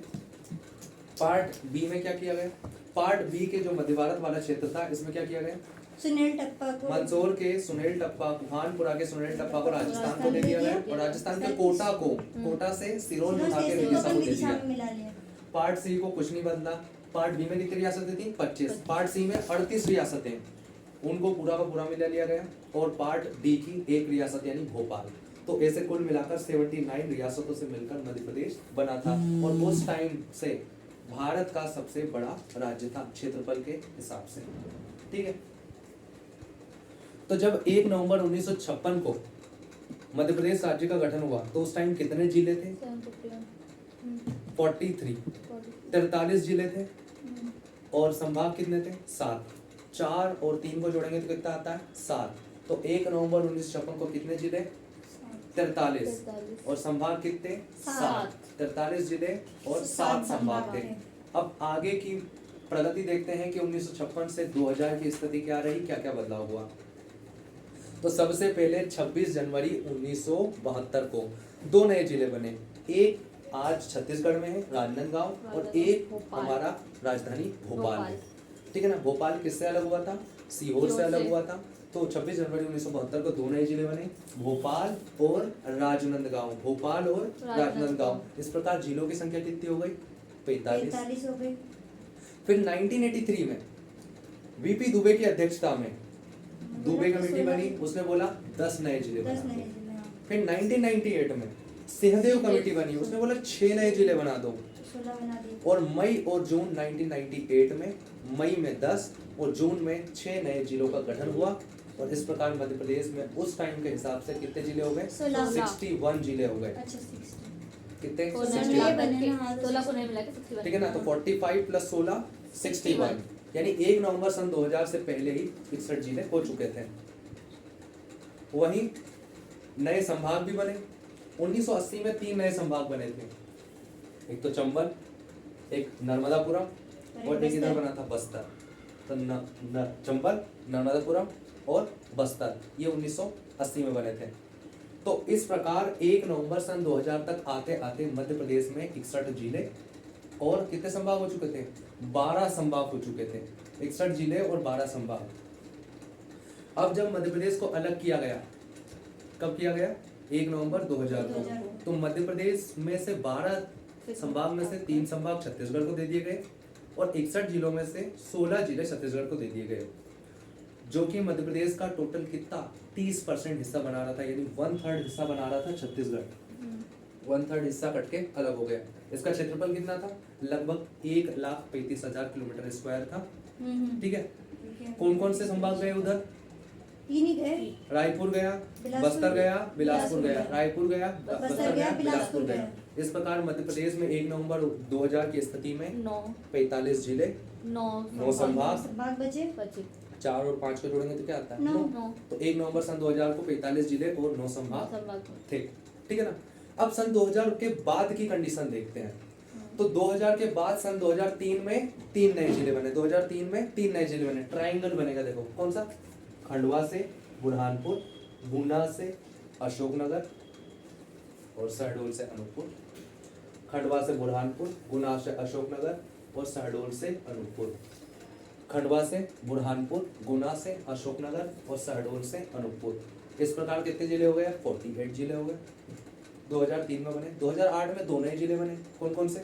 पार्ट बी में क्या किया गया? पार्ट बी के जो मध्य भारत वाला क्षेत्र था, इसमें क्या किया गया? सुनील टप्पा को मंदसौर के सुनील टप्पा, भानपुरा के सुनील टप्पा को राजस्थान को दे दिया गया, और राजस्थान के कोटा को, कोटा से सिरोंज उठा के विदिशा को दे दिया। मिला लिया। पार्ट सी को कुछ नहीं बदला। पार्ट बी में कितनी रियासतें थी? 25। पार्ट सी में 38 रियासतें, उनको पूरा का पूरा मिला लिया गया। और पार्ट डी की 1 रियासत यानी भोपाल। तो ऐसे कुल मिलाकर 79 रियासतों से मिलकर मध्य प्रदेश बना था, और उस टाइम से भारत का सबसे बड़ा राज्य था क्षेत्रफल के हिसाब से। ठीक है, तो जब 1 नवंबर 1956 को मध्य प्रदेश राज्य का गठन हुआ, तो उस टाइम कितने जिले थे? 43। 43 जिले थे, और संभाग कितने थे? 7। 4 और 3 को जोड़ेंगे तो कितना आता है? 7। तो 1 नवंबर 1956 को कितने जिले? 43। और संभाग कितने? 7। 43 जिले और 7 संभाग थे। अब आगे की प्रगति देखते हैं कि 1956 से 2000 की स्थिति क्या रही, क्या क्या बदलाव हुआ। तो सबसे पहले 26 जनवरी 1972 को 2 नए जिले बने। एक आज छत्तीसगढ़ में है, राजनांदगांव, और एक हमारा राजधानी भोपाल। ठीक है ना। भोपाल किससे अलग हुआ था? सीहोर से अलग हुआ था। तो 26 जनवरी 1972 को 2 नए जिले बने, भोपाल और राजनांदगांव। भोपाल और राजनांदगांव। इस प्रकार जिलों की संख्या कितनी हो गई? 45 हो गई। फिर 1983 में वीपी दुबे की अध्यक्षता में दुबे कमेटी बनी, उसने बोला 10 नए जिले बना दो। फिर 1998 में सिंहदेव कमेटी बनी, उसने बोला 6 नए जिले बना दो। 16 बना दिए। और मई और जून 1998 में, मई में 10 और जून में 6 नए जिलों का गठन हुआ। और इस प्रकार मध्य प्रदेश में उस टाइम के हिसाब से कितने जिले हो गए? 61 जिले हो गए। अच्छा 60। कितने? को नहीं 61। मिला बने ना, 16 को नहीं मिला के 61। ठीक है ना। तो 45 + 16 61, यानी 1 नवंबर सन 2000 से पहले ही 61 जिले हो चुके थे। वहीं नए संभाग भी बने। 1980 में 3 नए संभाग बने थे। एक तो चंबल, एक नर्मदापुरम, और एक इधर बना था बस्तर। तो चंबल, नर्मदापुरम और बस्तर, ये 1980 में बने थे। तो इस प्रकार 1 नवंबर सन 2000 तक आते आते मध्य प्रदेश में 61 जिले और कितने संभाग हो चुके थे? 12 संभाग हो चुके थे। 61 जिले और 12 संभाग। अब जब मध्य प्रदेश को अलग किया गया, कब किया गया? 1 नवंबर 2000 को। तो मध्य प्रदेश में से 12 संभाग में से 3 संभाग छत्तीसगढ़ को दे दिए गए, और 61 जिलों में से 16 जिले छत्तीसगढ़ को दे दिए गए, जो कि मध्य प्रदेश का टोटल कितना 30% हिस्सा बना रहा था, यानी 1/3 हिस्सा बना रहा था छत्तीसगढ़। 1/3 हिस्सा कट के अलग हो गया। इसका क्षेत्रफल कितना था? लगभग 1,35,000 किलोमीटर स्क्वायर था। ठीक है। ओके। कौन कौन से संभाग गए उधर? तीन ही गए। रायपुर गया, बिलासपुर बस्तर गया, बिलासपुर बिलासपुर गया, गया। रायपुर गया, बस्तर गया, बिलासपुर गया। गया। इस प्रकार मध्य प्रदेश में 1 नवंबर 2000 की स्थिति में 45 जिले, 9 संभाग, संभाग बचे 4 और 5 को जोड़ेंगे तो क्या आता है? 9। तो 1 नवंबर सन 2000 को 45 जिले और 9 संभाग थे। ठीक है ना। अब सन 2000 के बाद की कंडीशन देखते हैं। तो 2000 के बाद सन 2003 में 3 नए जिले बने। 2003 में 3 नए जिले बने। ट्रायंगल बनेगा, देखो कौन सा? खंडवा से बुरहानपुर, गुना से अशोकनगर और शहडोल से अनूपपुर। खंडवा से बुरहानपुर, गुना से अशोकनगर और शहडोल से अनूपपुर। खंडवा से बुरहानपुर, गुना से अशोकनगर और शहडोल से अनूपपुर। इस प्रकार कितने जिले हो गए? 48 जिले हो गए। 2003 में बने। 2008 में 2 नए जिले बने। कौन कौन से?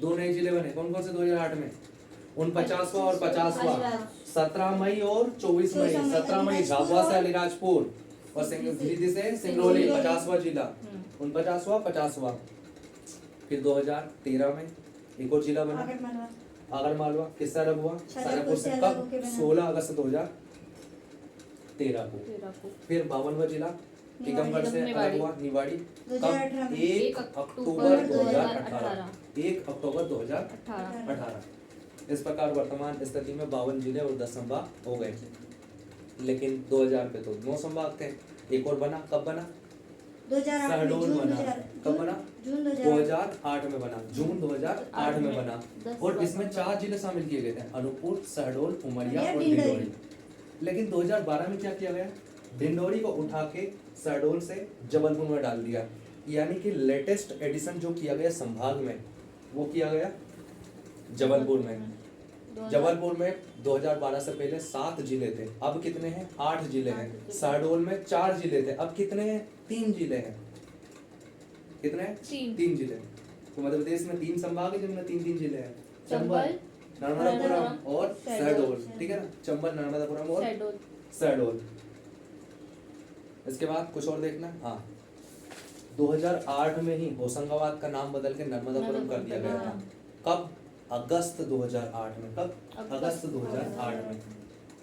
2 नए जिले बने। कौन कौन से 2008 में? 49वां और 50वां। 17 मई और 24 मई। 17 मई झाबुआ से अलीराजपुर और गिरिडीह से सिंगरौली 50वां जिला। 49वां 50वां। फिर 2013 में एक और जिला बना, आगरमालवा। किससे अलग हुआ? शाजापुर से। कब? 16 अगस्त 2013 को। फिर 52वां जिला टीकमगढ़ से अलग हुआ, निवाड़ी। कब? 1 अक्टूबर 2018। 1 अक्टूबर 2018। इस प्रकार वर्तमान स्थिति में 52 जिले और 10 संभाग हो गए। लेकिन 2000 पे तो 9 संभाग थे। एक और बना। कब बना? 2008 शहडोल बना। कब बना? जून 2008 में बना। जून 2008 में बना। और इसमें 4 जिले शामिल किए गए थे, अनूपपुर, शहडोल, उमरिया और डिंडोरी। लेकिन 2012 में क्या किया गया? डिंडोरी को उठा के शहडोल से जबलपुर में डाल दिया। यानी कि लेटेस्ट एडिशन जो किया गया संभाग में, वो किया गया जबलपुर में। जबलपुर में 2012 से पहले 7 जिले थे, अब कितने हैं? 8 जिले हैं। शहडोल में 4 जिले थे, अब कितने हैं? 3 जिले हैं। कितने हैं? 3 जिले। तो मध्य प्रदेश में 3 संभाग है जिनमें 3 जिले हैं। चंबल, नर्मदापुरम और शहडोल। ठीक है ना। चंबल, नर्मदापुरम और शहडोल। इसके बाद कुछ और देखना। हाँ, 2008 में ही होशंगाबाद का नाम बदल के नर्मदापुरम कर दिया गया था। कब? अगस्त 2008 में। कब? अगस्त 2008 में।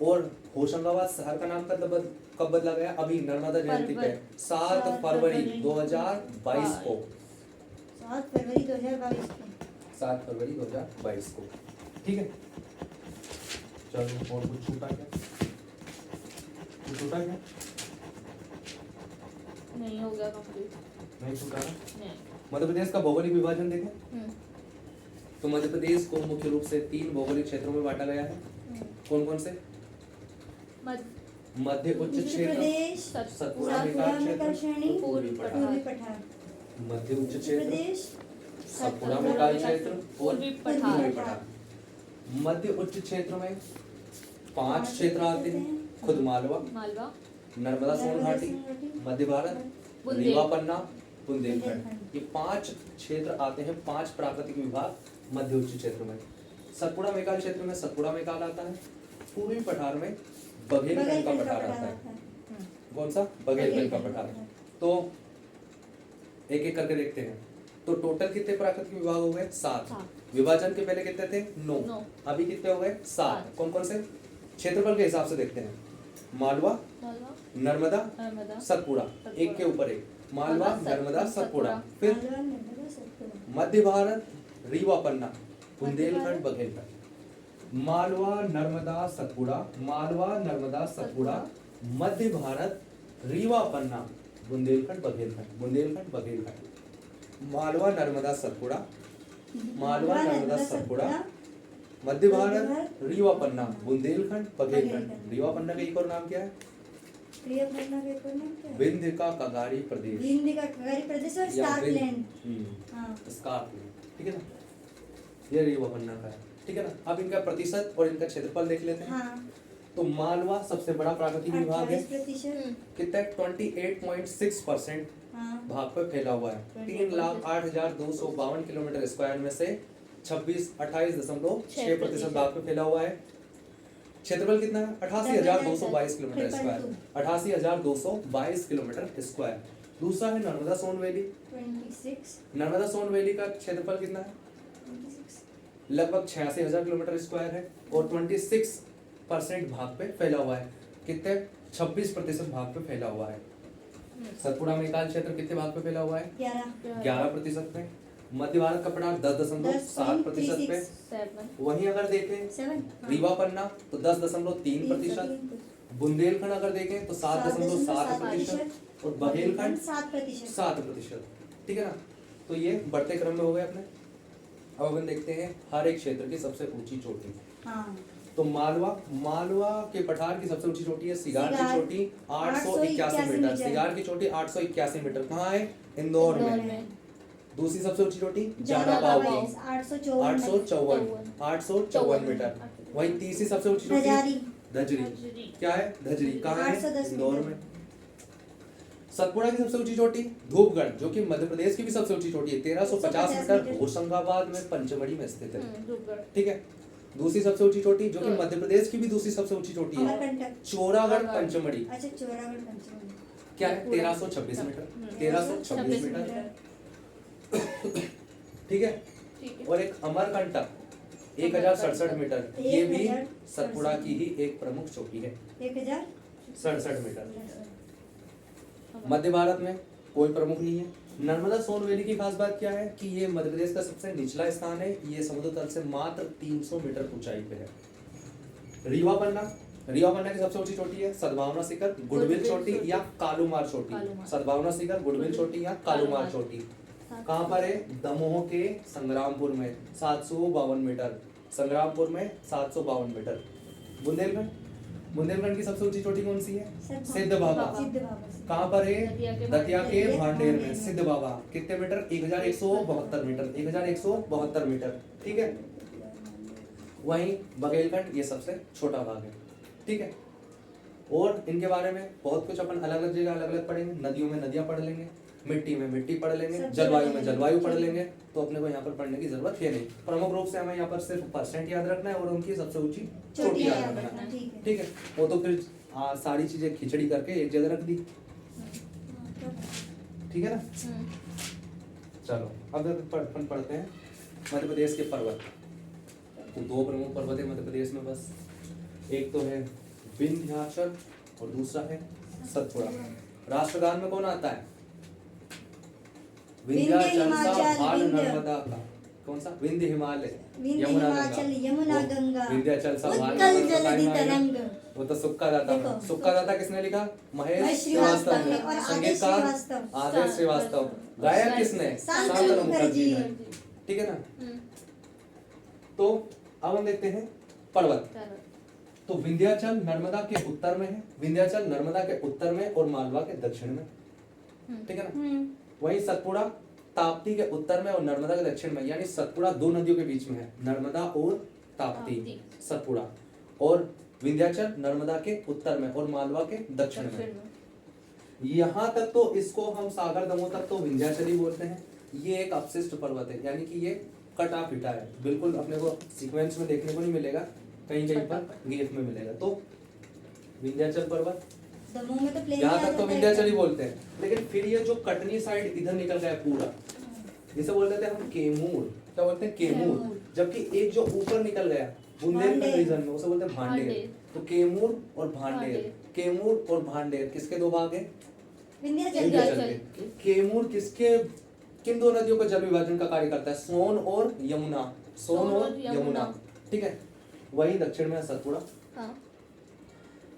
और होशंगाबाद शहर का नाम कब बदला गया? अभी नर्मदा जयंती पे 7 फरवरी 2022 को। 7 फरवरी 2022 को। 7 फरवरी 2022 को। ठीक है। चलो, और कुछ छूटा क्या? कुछ छूटा क्या? नहीं हो गया कंप्लीट। नहीं छूटा ना? नहीं। मध्य प्रदेश का भौगोलिक विभाजन देखें तो मध्य प्रदेश को मुख्य रूप से 3 भौगोलिक क्षेत्रों में बांटा गया है। कौन कौन से? मध्य उच्च क्षेत्र, सतपुड़ा मेकाल क्षेत्र, पूर्वी पठार। मध्य उच्च क्षेत्र, सतपुड़ा मेकाल क्षेत्र, पूर्वी पठार। मध्य उच्च क्षेत्र में 5 क्षेत्र आते हैं। खुद मालवा, नर्मदा सोन घाटी, मध्य भारत, रीवा पन्ना, बुंदेलखंड। ये 5 क्षेत्र आते हैं। 5 प्राकृतिक विभाग मध्य उच्च क्षेत्र में। सतपुड़ा मेकाल क्षेत्र में सतपुड़ा मेकाल आता है। पूर्वी पठार में बघेलखंड का पठार आता है। कौन सा? बघेलखंड का पठार। तो एक एक करके देखते हैं। तो टोटल कितने प्राकृतिक विभाग हो गए? 7। विभाजन के पहले कितने थे? 9। अभी कितने हो गए? 7। कौन कौन से? क्षेत्रफल के हिसाब से देखते हैं। मालवा, नर्मदा, सतपुड़ा, एक के ऊपर एक। मालवा, नर्मदा, सतपुड़ा। फिर मध्य भारत, रीवा पन्ना, बुंदेलखंड, बघेलखंड। मालवा, नर्मदा, सतपुड़ा, मालवा, नर्मदा, सतपुड़ा, मध्य भारत, रीवा पन्ना, बुंदेलखंड, बघेलखंड, बुंदेलखंड, बघेलखंड। मालवा, नर्मदा, सतपुड़ा, मालवा, नर्मदा, सतपुड़ा, मध्य भारत, रीवा पन्ना, बुंदेलखंड, बघेलखंड। रीवा पन्ना का एक और नाम क्या है? विंध्य का कगारी प्रदेश। विंध्य का कगारी प्रदेश और स्कार्लैंड। स्कार्लैंड। ठीक है ना। ये रीवा पन्ना का है। ठीक है ना। अब इनका प्रतिशत और इनका क्षेत्रफल देख लेते हैं। हाँ। तो मालवा सबसे बड़ा प्राकृतिक विभाग है। 28%। कितना? 28.6% भाग पे फैला हुआ है। 3,08,252 किलोमीटर स्क्वायर में से 28.6% भाग पे फैला हुआ है। क्षेत्रफल कितना है? 88,222 किलोमीटर स्क्वायर। 88,222 kilometre square. दूसरा है नर्मदा सोन वैली। 26। नर्मदा सोन वैली का क्षेत्रफल कितना है? लगभग 86,000 किलोमीटर स्क्वायर है और 26% भाग पे फैला हुआ है। कितने? 26% भाग पे फैला हुआ है। सतपुड़ा मैकाल क्षेत्र कितने भाग पे फैला हुआ है? 11% पे। मध्य भारत का पठार 10.7% पे। 7 वहीं अगर देखें 7 रीवा पन्ना तो 10.3%। बुंदेलखंड अगर देखें तो 7.7% और बघेलखंड 7%। 7%। ठीक है ना, तो ये बढ़ते क्रम में हो गए अपने। अब अपन देखते हैं हर एक क्षेत्र की सबसे ऊंची चोटी। हाँ तो मालवा के पठार की सबसे ऊंची चोटी है सिगार की सिगार। चोटी 881 मीटर। सिगार की चोटी 881 मीटर। कहाँ है? इंदौर में। दूसरी सबसे ऊंची चोटी जानाबाव की 854 मीटर। वही तीसरी सबसे ऊंची चोटी धजरी। क्या है? धजरी। कहाँ है? 810 इंदौर मीटर। में। सतपुड़ा की सबसे ऊंची चोटी धूपगढ़, जो कि मध्य प्रदेश की भी सबसे ऊंची चोटी है, 1350 मीटर, होशंगाबाद में पंचमढ़ी में स्थित है। ठीक है। दूसरी सबसे ऊंची चोटी जो कि मध्य प्रदेश की भी दूसरी सबसे ऊंची चोटी है, अमरकंटक। चोरागढ़ पंचमढ़ी। अच्छा चोरागढ़ पंचमढ़ी। क्या है? 1326 मीटर। 1326 मीटर। ठीक है। और एक अमरकंटक 1067 मीटर, ये भी 1067 सतपुड़ा की ही एक प्रमुख चोटी है। 1067 मीटर। मध्य भारत में कोई प्रमुख नहीं है। नर्मदा सोन वैली की खास बात क्या है कि ये मध्य प्रदेश का सबसे निचला स्थान है। ये समुद्र तल से मात्र 300 मीटर ऊंचाई पे है। रीवा पन्ना की सबसे ऊंची चोटी है सद्भावना शिखर, गुडविल चोटी या कालूमार चोटी। सद्भावना शिखर, गुडविल चोटी या कालूमार चोटी कहाँ पर है? दमोह के संग्रामपुर में 752 मीटर। संग्रामपुर में 752 मीटर। बुंदेलखंड की सबसे ऊंची चोटी कौन सी है? सिद्ध बाबा। कहाँ पर है? दतिया के भांडेर में सिद्ध बाबा। कितने मीटर? 1172 मीटर। 1172 मीटर। ठीक है। वहीं बघेलखंड ये सबसे छोटा भाग है। ठीक है। और इनके बारे में बहुत कुछ अपन अलग अलग जगह अलग अलग पढ़ेंगे। नदियों में नदियां पढ़ लेंगे, मिट्टी में मिट्टी पढ़ लेंगे, जलवायु में जलवायु पढ़ लेंगे। तो अपने को यहाँ पर पढ़ने की जरूरत है नहीं। प्रमुख रूप से हमें यहाँ पर सिर्फ परसेंट याद रखना है और उनकी सबसे ऊंची चोटी याद रखना है। ठीक है। वो तो फिर सारी चीजें खिचड़ी करके एक जगह रख दी। ठीक है ना। चलो अब अपन पढ़ते हैं मध्य प्रदेश के पर्वत। तो 2 प्रमुख पर्वत है मध्य प्रदेश में बस। एक तो है विंध्याचल और दूसरा है सतपुड़ा। राष्ट्रगान में कौन आता है? विंध्याचल सा भाल नर्मदा का। कौन सा? विंध्य हिमालय यमुना गंगा। विंध्याचल सा भाल तरंग। वो तो सुक्का दाता किसने लिखा? महेश श्रीवास्तव ने। और संगीतकार आदेश श्रीवास्तव। गायक किसने? शांतनु मुखर्जी ने। ठीक है ना। तो अब हम देखते हैं पर्वत। तो विंध्याचल नर्मदा के उत्तर में है। विंध्याचल नर्मदा के उत्तर में और मालवा के दक्षिण में। ठीक है ना। वहीं सतपुड़ा ताप्ती के उत्तर में और नर्मदा के दक्षिण में, यानी सतपुड़ा 2 नदियों के बीच में है, नर्मदा और ताप्ती। सतपुड़ा और विंध्याचल नर्मदा के उत्तर में और मालवा के दक्षिण में। यहाँ तक तो इसको हम सागर दमोह तक तो विंध्याचल ही बोलते हैं। ये एक अपशिष्ट पर्वत है, यानी कि ये कटा फिटा है, बिल्कुल अपने को सीक्वेंस में देखने को नहीं मिलेगा, कहीं कहीं पर गैप में मिलेगा। तो विंध्याचल पर्वत दमोह में तो प्लेन यहाँ तक तो विंध्याचल ही बोलते हैं। लेकिन फिर ये जो कटनी साइड इधर निकल गया पूरा, जिसे बोलते थे हम केमूर। क्या बोलते हैं? केमूर। जबकि एक जो ऊपर निकल गया बुंदेलखंड रीजन में, उसे बोलते हैं भांडेर। तो केमूर और भांडेर, केमूर और भांडेर किसके 2 भाग हैं? विंध्याचल के। केमूर किसके, किन 2 नदियों का जल विभाजन का कार्य करता है? सोन और यमुना। सोन और यमुना। ठीक है। वही दक्षिण में है सतपुड़ा।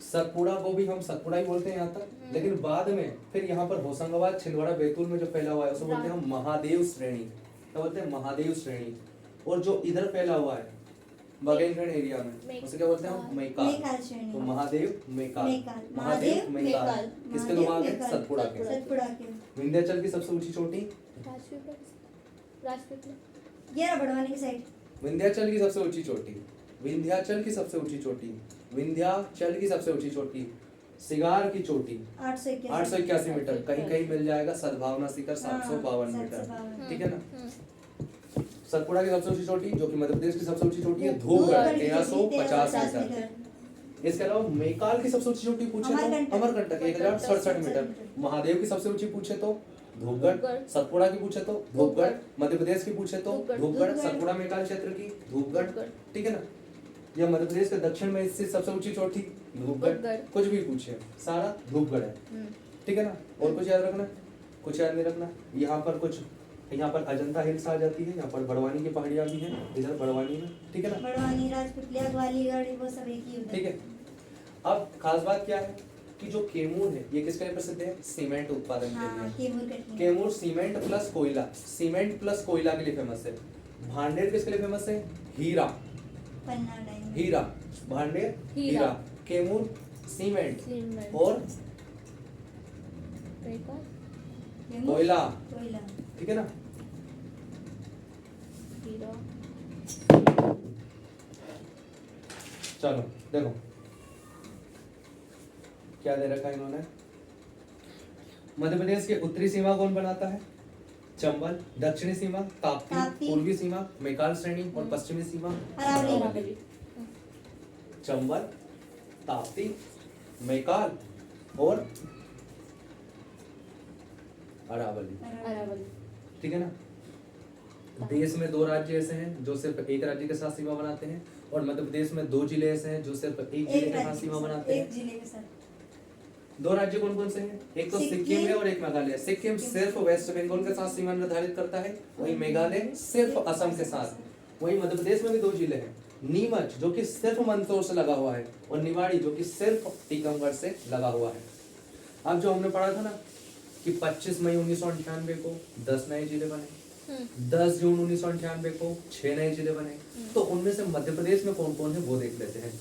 सतपुड़ा को भी हम सतपुड़ा ही बोलते हैं यहाँ तक। लेकिन बाद में फिर यहाँ पर होशंगाबाद, छिंदवाड़ा, बैतूल में जो फैला हुआ है उसे बोलते हैं हम महादेव श्रेणी। क्या बोलते हैं? महादेव श्रेणी। और जो इधर फैला हुआ है बघेलखंड एरिया में, उसे क्या बोलते हैं हम? मैकाल। तो महादेव मैकाल। महादेव मैकाल किसके 2 भाग हैं? सतपुड़ा के। विंध्याचल की सबसे ऊंची चोटी ये बड़वानी की साइड। विंध्याचल की सबसे ऊंची चोटी, विंध्याचल की सबसे ऊंची चोटी, विंध्याचल की सबसे ऊंची चोटी, सिगार की चोटी 881 मीटर। कहीं कहीं मिल जाएगा सद्भावना शिखर 752 मीटर। ठीक है ना। सतपुड़ा की सबसे ऊंची चोटी जो कि मध्य प्रदेश की सबसे ऊंची चोटी है धूपगढ़ 1350 मीटर। इसके अलावा मैकाल की सबसे ऊंची चोटी पूछे तो अमरकंटक 1067 मीटर। महादेव की सबसे ऊंची पूछे तो धूपगढ़। धूपगढ़। सतपुड़ा की पूछे तो धूपगढ़। धूपगढ़। मध्य प्रदेश की पूछे तो धूपगढ़। धूपगढ़। धूपगढ़। सतपुड़ा मैकाल क्षेत्र की धूपगढ़। धूपगढ़। ठीक है ना। या मध्य प्रदेश के दक्षिण में स्थित सबसे ऊंची चोटी धूपगढ़। धूपगढ़। कुछ भी पूछे सारा धूपगढ़ है। ठीक है ना। और कुछ याद रखना, कुछ याद नहीं रखना। यहाँ पर कुछ, यहाँ पर अजंता हिल्स आ जाती है, यहाँ पर बड़वानी की पहाड़ियाँ भी हैं इधर बड़वानी में। ठीक है ना। बड़वानी, राजपिपलिया, ग्वालियर, वो सब एक ही उधर। ठीक है। अब खास बात क्या है कि जो केमूर है ये किसके लिए प्रसिद्ध है? सीमेंट उत्पादन हाँ, के लिए। केमूर कटनी। केमूर सीमेंट प्लस कोयला, सीमेंट प्लस कोयला के लिए फेमस है। भांडेर किसके लिए फेमस है? हीरा। पन्ना डायमंड। हीरा, भांडेर हीरा। हीरा, केमूर सीमेंट सीमेंट। और केमूर, कोयला। कोयला। ठीक है ना। हीरा। चलो देखो क्या दे रखा है इन्होंने। मध्य प्रदेश की उत्तरी सीमा कौन बनाता है? चंबल। दक्षिणी सीमा ताप्ती, ताप्ती। पूर्वी सीमा मैकाल श्रेणी और पश्चिमी सीमा अरावली। अरावली। चंबल, ताप्ती, मैकाल और अरावली। अरावली। ठीक है ना। देश में 2 राज्य ऐसे हैं जो सिर्फ एक राज्य के साथ सीमा बनाते हैं और मध्य प्रदेश में 2 जिले ऐसे हैं जो सिर्फ एक जिले के साथ सीमा बनाते एक हैं। जिले के साथ। 2 राज्य कौन कौन से हैं? एक तो सिक्किम सिक्किम है और एक मेघालय। सिक्किम सिर्फ वेस्ट बंगाल के साथ सीमा निर्धारित करता है, वहीं मेघालय सिर्फ असम के साथ। वहीं मध्य प्रदेश में भी 2 जिले हैं, नीमच जो कि सिर्फ मंदसौर से लगा हुआ है और निवाड़ी जो कि सिर्फ टीकमगढ़ से लगा हुआ है। अब जो हमने पढ़ा था ना कि 25 मई 1998 को 10 नए जिले बने, 10 जून 1998 को 6 नए जिले बने, तो उनमें से मध्य प्रदेश में कौन कौन है वो देख लेते हैं।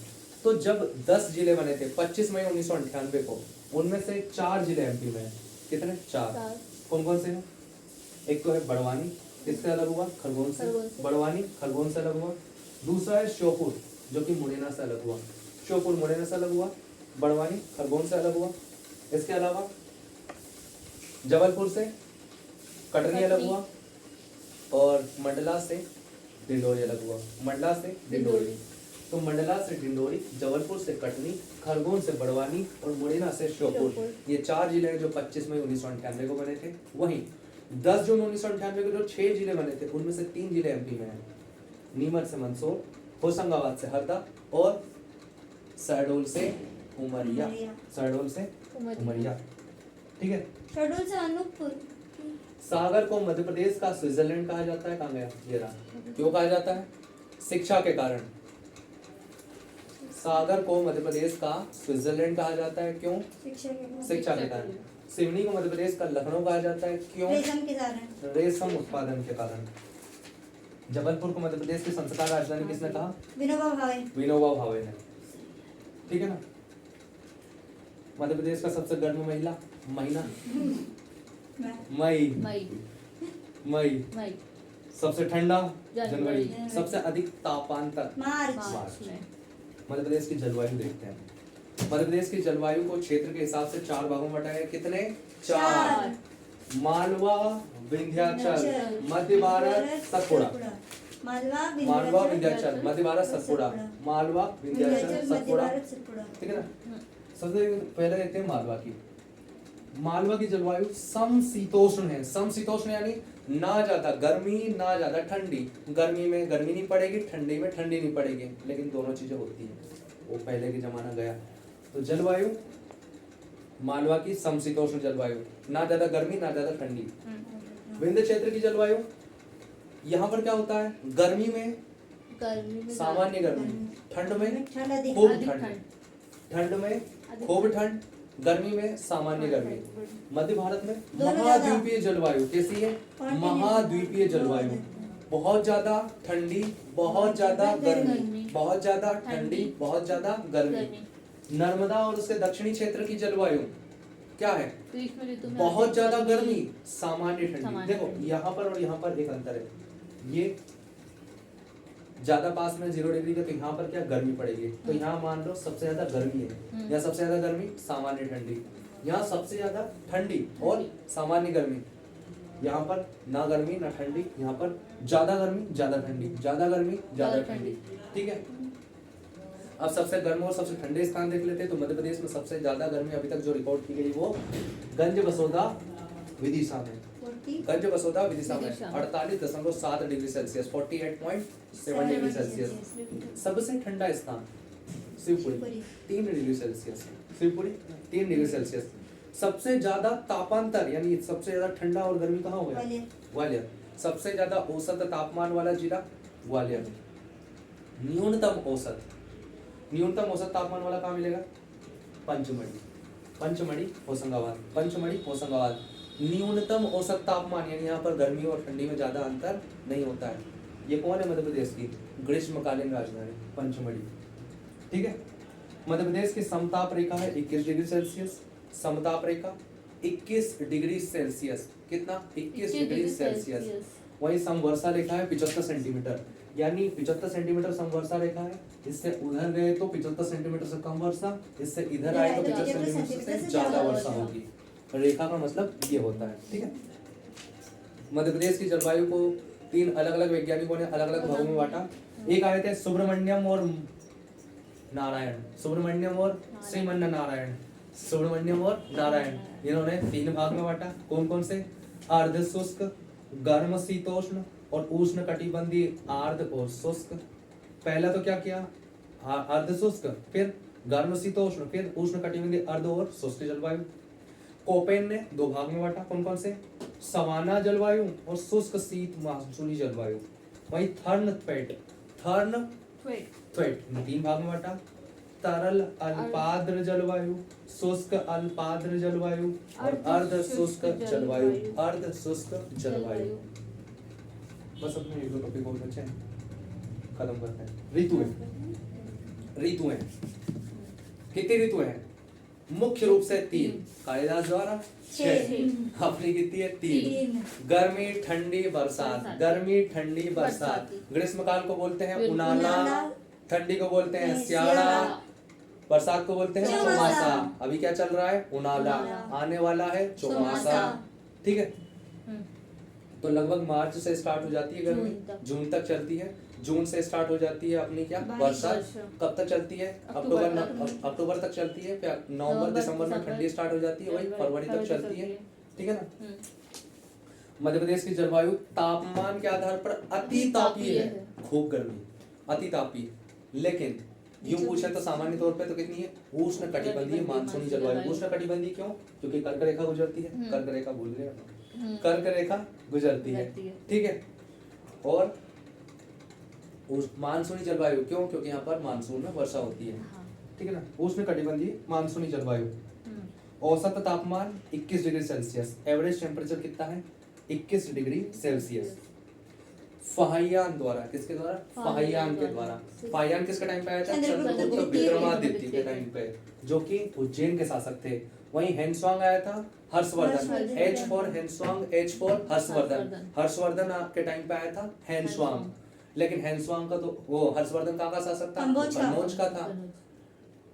तो जब 10 जिले बने थे 25 मई 1998 को, उनमें से 4 जिले एमपी में हैं। कितने? 4। कौन कौन से हैं? एक तो है बड़वानी, किससे अलग हुआ? खरगोन से। बड़वानी खरगोन से अलग हुआ। दूसरा है श्योपुर जो कि मुरैना से अलग हुआ। श्योपुर मुरैना से अलग हुआ, बड़वानी खरगोन से अलग हुआ। इसके अलावा जबलपुर से कटनी अलग हुआ और मंडला से डिंडोरी अलग हुआ। मंडला से डिंडोरी। तो मंडला से डिंडोरी, जबलपुर से कटनी, खरगोन से बड़वानी और मुरैना से श्योपुर, ये 4 जिले हैं जो 25 मई 1998 को बने थे। वहीं 10 जून 1998 को जो 6 जिले बने थे उनमें से 3 जिले एमपी में हैं, नीमच से मंदसौर, होशंगाबाद से हरदा और शहडोल से उमरिया। शहडोल से उमरिया। ठीक है। शहडोल से अनूपपुर। सागर को मध्य प्रदेश का स्विट्जरलैंड कहा जाता है। कहाँ गया ये रहा? क्यों कहा जाता है? शिक्षा के कारण। सागर को मध्य प्रदेश का स्विट्जरलैंड कहा जाता है। क्यों? शिक्षा के कारण। सिवनी को मध्य प्रदेश का लखनऊ कहा जाता है। क्यों? रेशम के कारण। रेशम उत्पादन के कारण। जबलपुर को मध्य प्रदेश की संस्कार राजधानी किसने कहा? विनोबा भावे। विनोबा भावे ने। ठीक है ना। मध्य प्रदेश का सबसे गर्म महीना मई। मई। मई। मई। सबसे ठंडा जनवरी। जनवरी। सबसे अधिक तापांतर मार्च। मार्च में। मध्य प्रदेश की जलवायु देखते हैं। मध्य प्रदेश की जलवायु को क्षेत्र के हिसाब से 4 भागों में बटाया। कितने? 4। मालवा, विंध्याचल, मध्य भारत, सतपुड़ा। मालवा, विंध्याचल, मध्य भारत, सतपुड़ा। मालवा, विंध्याचल, सतपुड़ा। ठीक है ना। सबसे पहले देखते हैं मालवा की। मालवा की जलवायु समशीतोष्ण है। समशीतोष्ण यानी ना ज्यादा गर्मी ना ज्यादा ठंडी। गर्मी में गर्मी नहीं पड़ेगी, ठंडी में ठंडी नहीं पड़ेगी, लेकिन दोनों चीजें होती हैं, वो पहले के जमाना गया। तो जलवायु मालवा की समशीतोष्ण जलवायु, ना ज्यादा गर्मी ना ज्यादा ठंडी। विंध्य क्षेत्र की जलवायु, यहाँ पर क्या होता है? गर्मी में सामान्य गर्मी, ठंड में खूब ठंड, ठंड में खूब ठंड, गर्मी में सामान्य गर्मी। मध्य भारत में महाद्वीपीय जलवायु कैसी है? महाद्वीपीय जलवायु, बहुत ज्यादा ठंडी, बहुत ज्यादा गर्मी, बहुत ज्यादा ठंडी, बहुत ज्यादा गर्मी। नर्मदा और उसके दक्षिणी क्षेत्र की जलवायु क्या है? बहुत ज्यादा गर्मी, सामान्य ठंडी। देखो यहाँ पर और यहाँ पर एक अंतर है, ये ज्यादा पास में 0 डिग्री का, तो यहाँ पर क्या गर्मी पड़ेगी, तो यहाँ मान लो सबसे ज्यादा गर्मी है, यहाँ सबसे ज्यादा गर्मी सामान्य ठंडी, यहाँ सबसे ज्यादा ठंडी और सामान्य गर्मी, यहाँ पर ना गर्मी ना ठंडी, यहाँ पर ज्यादा गर्मी ज्यादा ठंडी, ज्यादा गर्मी ज्यादा ठंडी। ठीक है। अब सबसे गर्म और सबसे ठंडे स्थान देख लेते हैं। तो मध्य प्रदेश में सबसे ज्यादा गर्मी अभी तक जो रिकॉर्ड की गई वो गंज बसोदा विदिशा में। गंज बसोदा विदिशा में विदिशा में। 48.7 डिग्री सेल्सियस 48.7 डिग्री सेल्सियस। सबसे ठंडा स्थान Shivpuri Shivpuri. 3 degree Celsius. Shivpuri 3 degree Celsius. सबसे ज्यादा तापांतर यानी सबसे ज्यादा ठंडा और गर्मी कहाँ हुआ है? ग्वालियर। ग्वालियर। सबसे ज्यादा औसत तापमान वाला जिला ग्वालियर। न्यूनतम औसत तापमान वाला कहाँ मिलेगा? पंचमढ़ी होशंगाबाद। न्यूनतम औसत तापमान यानी यहाँ पर गर्मी और ठंडी में ज्यादा अंतर नहीं होता है। ये कौन है? मध्य प्रदेश की ग्रीष्मकालीन राजधानी पंचमढ़ी। ठीक है। मध्य प्रदेश की समताप रेखा है 21 डिग्री सेल्सियस। समताप रेखा 21 डिग्री सेल्सियस। कितना? 21 डिग्री सेल्सियस। वही समवर्षा रेखा है 75 सेंटीमीटर, यानी 75 सेंटीमीटर समवर्षा रेखा है। इससे उधर गए तो 75 सेंटीमीटर से कम वर्षा, इससे इधर आए तो 75 सेंटीमीटर से ज्यादा वर्षा होगी। रेखा का मतलब ये होता है। ठीक है। मध्य प्रदेश की जलवायु को 3 अलग अलग वैज्ञानिकों ने अलग अलग भागों में बांटा। एक आए थे सुब्रमण्यम और नारायण। इन्होंने 3 भाग में बांटा। कौन कौन से? अर्ध शुष्क, गर्म शीतोष्ण और उष्ण कटिबंधीय अर्ध और शुष्क। पहला तो क्या किया? अर्ध शुष्क, फिर गर्म शीतोष्ण, फिर उष्ण कटिबंधीय अर्ध और शुष्क जलवायु। कोपेन ने 2 भाग में बांटा। कौन कौन से? सवाना जलवायु और शुष्क शीत मानसूनी जलवायु। वही थर्न थ्वेट 3 भाग में बांटा। तरल अल्पाद्र जलवायु, शुष्क अल्पाद्र जलवायु और अर्ध शुष्क जलवायु। बस अपने एक दो टॉपिक बहुत अच्छे हैं, खत्म करते हैं। ऋतुएं कितनी ऋतुएं हैं? मुख्य रूप से 3। कालिदास द्वारा 6। अपनी कितनी है? 3। गर्मी ठंडी बरसात। ग्रीष्मकाल को बोलते हैं उनाला, ठंडी को बोलते हैं स्याड़ा, बरसात को बोलते हैं चौमासा। अभी क्या चल रहा है? उनाला। आने वाला है चौमासा। ठीक है। तो लगभग मार्च से स्टार्ट हो जाती है गर्मी, जून तक चलती है। जून से स्टार्ट हो जाती है अपनी क्या? बरसात। कब तक चलती है? अक्टूबर तक चलती है। फिर नवंबर दिसंबर में ठंडी स्टार्ट हो जाती है, वही फरवरी तक चलती है। ठीक है ना। मध्य प्रदेश की जलवायु तापमान के आधार पर अति तापीय है, खूब गर्मी, अति तापीय। लेकिन यूं पूछे तो सामान्य तौर पे तो कितनी है? उष्ण कटिबंधीय मानसूनी जलवायु। उष्ण कटिबंधीय क्यों? क्योंकि कर्क रेखा गुजरती है। कर्क रेखा भूल गए, कर्क रेखा गुजरती है। ठीक है। और मानसूनी जलवायु क्यों? क्योंकि यहाँ पर मानसून में वर्षा होती है। ठीक है ना। उष्ण कटिबंधीय मानसूनी जलवायु। औसत तापमान 21 डिग्री सेल्सियस। एवरेज टेम्परेचर कितना है? 21 डिग्री सेल्सियस। फाहियान द्वारा, किसके द्वारा? फाहियान के द्वारा। फाहियान किसके टाइम पे आया था? चंद्रगुप्त विक्रमादित्य के टाइम पे, जो कि उज्जैन के शासक थे। वहीं हेनस्वांग आया था Harshvardhan. H for Hiuen Tsang, H for Harshvardhan. Harshvardhan के टाइम पे आया था हेनस्वांग। लेकिन हेनस्वांग का तो वो हर्षवर्धन का शासक था, कन्नौज का था।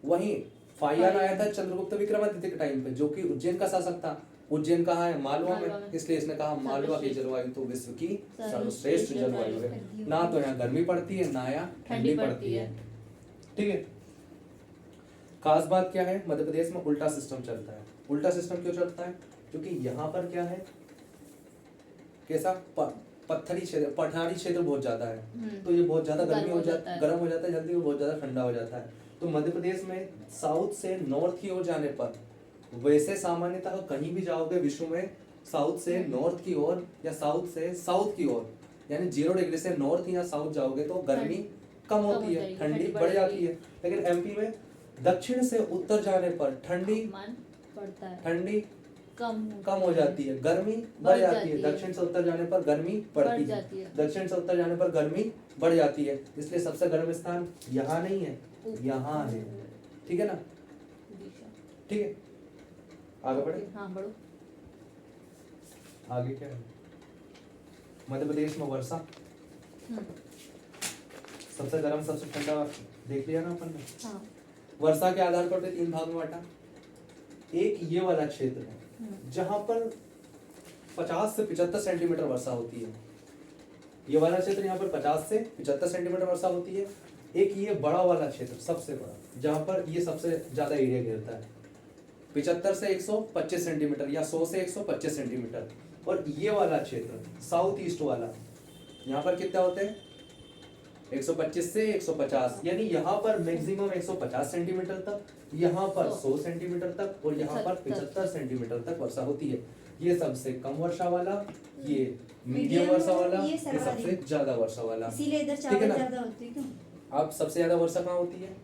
वहीं फाहियान आया था चंद्रगुप्त विक्रमादित्य के टाइम पे, जो कि उज्जैन का शासक था। उज्जैन कहाँ है? मालवा में। इसलिए इसने कहा मालवा की जलवायु तो विश्व की सर्वश्रेष्ठ जलवायु है। ना तो यहाँ गर्मी पड़ती है, ना यहाँ ठंडी पड़ती है। ठीक है। खास बात क्या है? मध्य प्रदेश में उल्टा सिस्टम चलता है। उल्टा सिस्टम क्यों चलता है? क्योंकि यहाँ पर क्या है? कैसा? पठारी क्षेत्र बहुत ज्यादा है, तो ये बहुत ज्यादा गर्म हो जाता है जल्दी, और बहुत ज्यादा ठंडा हो जाता है। तो मध्य प्रदेश में साउथ से नॉर्थ की ओर जाने पर, वैसे सामान्यतः कहीं भी जाओगे विश्व में, साउथ से नॉर्थ की ओर या साउथ से साउथ की ओर, यानी 0 डिग्री से नॉर्थ या साउथ जाओगे तो गर्मी कम होती है, ठंडी बढ़ जाती है। लेकिन एमपी में दक्षिण से उत्तर जाने पर ठंडी कम हो जाती है, गर्मी बढ़ जाती है। दक्षिण से उत्तर जाने पर गर्मी बढ़ती है, दक्षिण से उत्तर जाने पर गर्मी बढ़ जाती है। इसलिए सबसे गर्म स्थान यहाँ नहीं है, यहाँ है। ठीक है ना। ठीक है, आगे बढ़े। हाँ बढ़ो। आगे क्या है? मध्य प्रदेश में वर्षा सबसे गर्म सबसे ठंडा देख लिया ना अपन ने। हाँ। वर्षा के आधार पर 3 भाग में बांटा। एक ये वाला क्षेत्र है जहां पर 50 से 75 सेंटीमीटर वर्षा होती है। ये वाला क्षेत्र यहाँ पर 50 से 75 सेंटीमीटर वर्षा होती है। एक ये बड़ा वाला क्षेत्र सबसे बड़ा, जहां पर ये सबसे ज्यादा एरिया घेरता है, 75 से 125 सेंटीमीटर या 100 से 125 सेंटीमीटर। और ये वाला क्षेत्र साउथ ईस्ट वाला, यहाँ पर कितना होते हैं 125 से 150, यानी यहाँ पर मैक्सिमम 150 सेंटीमीटर तक, यहाँ पर 100 सेंटीमीटर तक और यहाँ पर 75 सेंटीमीटर तक वर्षा होती है। ये सबसे कम वर्षा वाला, ये मीडियम वर्षा वाला, ये ये सबसे ज्यादा वर्षा वाला। इसीलिए इधर ठीक है चावल ना? ज्यादा होती है क्यों? अब सबसे ज्यादा वर्षा कहाँ होती है?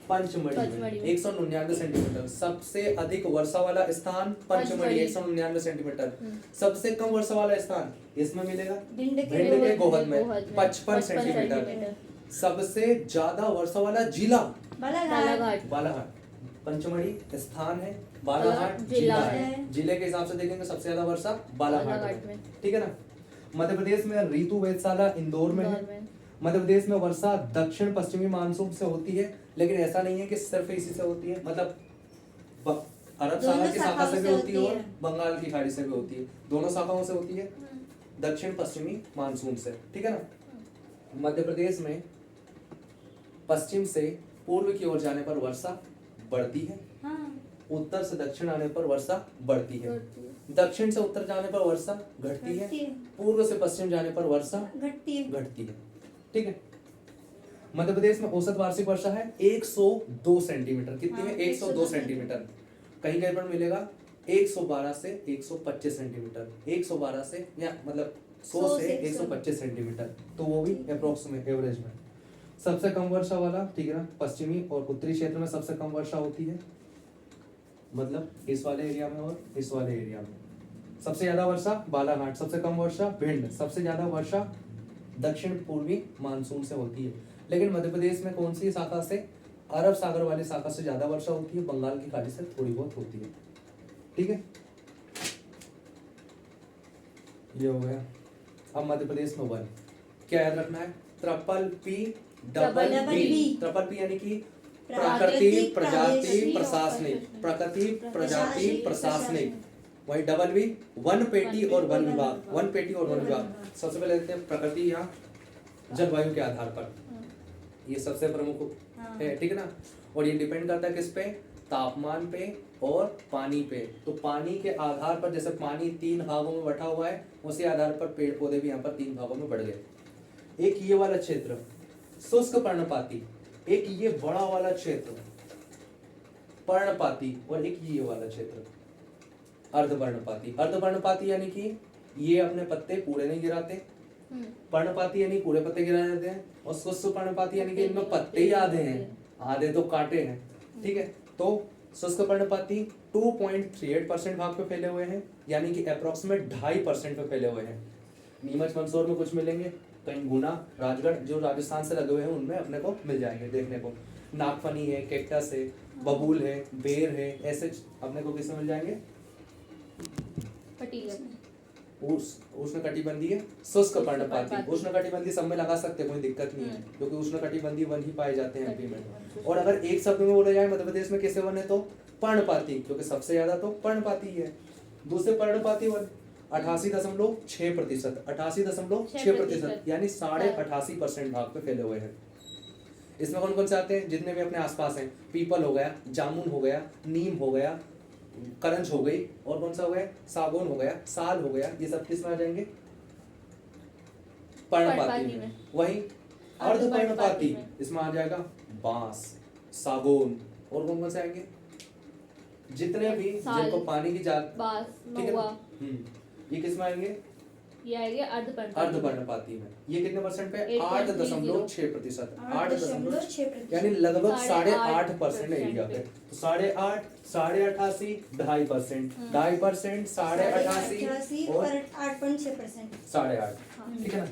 पंचमढ़ी में पंचमढ़ी में। 199 सेंटीमीटर। सबसे अधिक वर्षा वाला स्थान पंचमढ़ी पंचमढ़ी। 199 सेंटीमीटर। सबसे कम वर्षा वाला स्थान इसमें मिलेगा भिंड भिंड के गोहद में गोहद में 55 सेंटीमीटर। सबसे ज्यादा वर्षा वाला जिला बालाघाट। बालाघाट। बालाघाट। पंचमढ़ी स्थान है, बालाघाट जिला है। जिले के हिसाब से देखेंगे सबसे ज्यादा वर्षा बालाघाट में। ठीक है ना? मध्य प्रदेश में ऋतु वेधशाला इंदौर में है। मध्य प्रदेश में वर्षा दक्षिण पश्चिमी मानसून से होती है, लेकिन ऐसा नहीं है कि सिर्फ इसी से होती है, मतलब अरब सागर की शाखा से भी होती है और बंगाल की खाड़ी से भी होती है, दोनों शाखाओं से होती है दक्षिण पश्चिमी मानसून से। ठीक है ना? मध्य प्रदेश में पश्चिम से पूर्व की ओर जाने पर वर्षा बढ़ती है, हाँ। उत्तर से दक्षिण आने पर वर्षा बढ़ती है, दक्षिण से उत्तर जाने पर वर्षा घटती है, पूर्व से पश्चिम जाने पर वर्षा घटती है। ठीक है? मध्य प्रदेश में औसत वार्षिक वर्षा है 102 सेंटीमीटर। कितनी है? हाँ, 102 सेंटीमीटर। कहीं कहीं पर मिलेगा 112 से 125 सेंटीमीटर, 112 से या मतलब 100 से 125 सेंटीमीटर, तो वो भी अप्रोक्स में, एवरेज में। सबसे कम वर्षा वाला, ठीक है ना, पश्चिमी और उत्तरी क्षेत्र में सबसे कम वर्षा होती है, मतलब इस वाले एरिया में और इस वाले एरिया में। सबसे ज्यादा वर्षा बालाघाट, सबसे कम वर्षा भिंड, सबसे ज्यादा वर्षा दक्षिण पूर्वी मानसून से होती है। लेकिन मध्य प्रदेश में कौन सी शाखा से? अरब सागर वाली शाखा से ज्यादा वर्षा होती है, बंगाल की खाड़ी से थोड़ी बहुत होती है। ठीक है, ये हो गया। अब मध्य प्रदेश में वन क्या याद रखना है? Triple P double double B. B. Triple P यानी कि प्राकृतिक, प्रकृति प्रजाति प्रादेशिक प्रशासनिक, प्रकृति प्रजाति प्रशासनिक, प्रशासनिक। वही डबल बी वन पेटी और वन विभाग, वन पेटी और वन विभाग। सबसे पहले देखते हैं प्रकृति या जलवायु के आधार पर, ये सबसे प्रमुख है। ठीक है ना? और ये डिपेंड करता है किस पे? तापमान पे और पानी पे। तो पानी के आधार पर, जैसे पानी 3 भागों में बटा हुआ है, उसी आधार पर पेड़ पौधे भी यहाँ पर 3 भागों में बढ़ गए। एक ये वाला क्षेत्र शुष्क पर्णपाती, एक ये बड़ा वाला क्षेत्र पर्णपाती, और एक ये वाला क्षेत्र अर्धपर्णपाती। अर्धपर्णपाती यानी कि ये अपने पत्ते पूरे नहीं गिराते, पर्णपाती यानी पूरे पत्ते गिरा देते हैं, और शुष्क पर्णपाती यानी कि इनमें पत्ते ही आधे हैं, आधे तो कांटे हैं। ठीक है, तो शुष्क पर्णपाती 2.38% भाग पे फैले हुए हैं, यानी कि अप्रोक्सीमेट 2.5% पे फैले हुए हैं। नीमच मंदसौर में कुछ मिलेंगे, कहीं गुना, राजगढ़ जो राजस्थान से लगे हुए हैं उनमें अपने को मिल जाएंगे देखने को। नागफनी है, कैक्टस है, बबूल है, बेर है, ऐसे अपने को किसमें मिल जाएंगे? उष्णकटिबंधीय शुष्क पर्णपाती। उष्णकटिबंधीय सब में लगा सकते हैं, कोई दिक्कत नहीं है, क्योंकि उष्णकटिबंधीय वन ही पाए जाते हैं एमपी में। और अगर एक शब्द में बोला जाए मध्य प्रदेश में किससे वन है, तो पर्णपाती, क्योंकि सबसे ज्यादा तो पर्णपाती है। दूसरे पर्णपाती वन 88.6%, 88.6%, यानी 88.5% भाग पे फैले हुए हैं। इसमें कौन कौन से आते हैं? जितने भी अपने आसपास हैं, पीपल हो गया, जामुन हो गया, नीम हो गया, करंज हो गई, और कौन सा हो गया? सागौन हो गया, साल हो गया, ये सब किस में आ जाएंगे? पर्णपाती में। वही अर्धपर्णपाती, इसमें आ जाएगा बांस, सागौन, और कौन कौन से आएंगे? जितने भी जिनको पानी की बांस, ठीक है महुआ, ये किस में आएंगे? ये आएंगे अर्धपर्णपाती में। ये कितने परसेंट पे? 8.6%, 8.6%, यानी लगभग 8.5% एरिया पे। तो 8.5, 88.5, 2.5%, 2.5%, 88.5 और 8.6%। 8.5। ठीक है ना?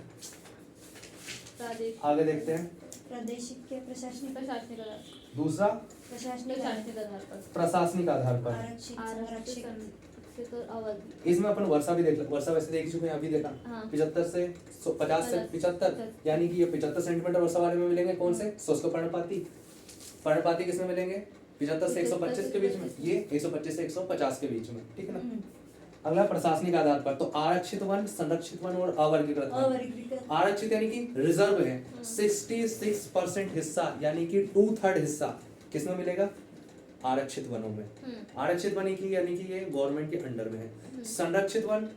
प्रादेशिक, आगे देखते हैं। प्रादेशिक के प्रशासनिक, प्रशासनिक आधार, दूसरा प्रशासनिक प्रशासनिक आधार पर, प्रशासनिक आधार पर। आरक्षित, संरक्षित। आरक्षित और अवधि। इसमें अपन वर्षा भी देख, वर्षा वैसे देख चुके हैं, अभी देखा। हाँ। 75 से 50 से 75, यानी कि ये 75 सेंटीमीटर वर्षा वाले में मिलेंगे। कौन से? शुष्क पर्णपाती। पर्णपाती किसमें मिलेंगे? 75 से 125 के बीच में, ये 125 से 150 के बीच में। ठीक है ना? अगला प्रशासनिक आधार पर, तो आरक्षित वन, संरक्षित वन और अवर्गीकृत वन। आरक्षित यानी कि रिजर्व है, 66% हिस्सा, यानी कि 2/3 हिस्सा किसमें मिलेगा? आरक्षित वनों में। आरक्षित वन की यानी कि ये गवर्नमेंट के अंडर में है। संरक्षित वन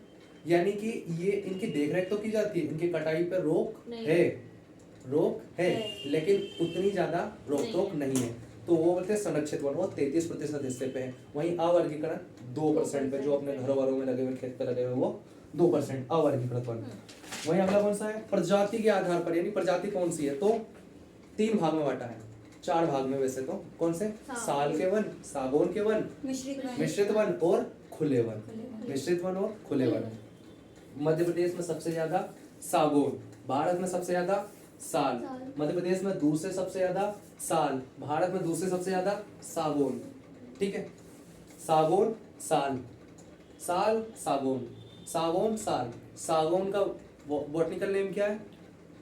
यानी कि ये इनकी देखरेख तो की जाती है, इनकी कटाई पर रोक नहीं। है, रोक है, है। लेकिन उतनी ज्यादा रोक नहीं टोक है। नहीं है। तो वो बोलते हैं संरक्षित वन, वो 33% हिस्से पे है। वहीं अवर्गीकरण 2% पे, जो अपने घरों वरों में लगे हुए, खेत पे लगे हुए, वो 2% अवर्गीकृत वन। वहीं अगला कौन सा है, प्रजाति के आधार पर, यानी प्रजाति कौन सी है, तो 3 भाग में बांटा है, 4 भाग में वैसे तो। कौन से, साल के वन, सागौन के वन, मिश्रित वन। मिश्रित वन और खुले वन। खुले वन। मिश्रित वन और खुले वन। मध्य प्रदेश में सबसे ज्यादा सागौन, भारत में सबसे ज्यादा साल, मध्य प्रदेश में दूसरे सबसे ज्यादा साल, भारत में दूसरे सबसे ज्यादा सागौन। ठीक है, सागौन साल, साल सागौन, सागौन साल। सागौन का बॉटनिकल नेम क्या है,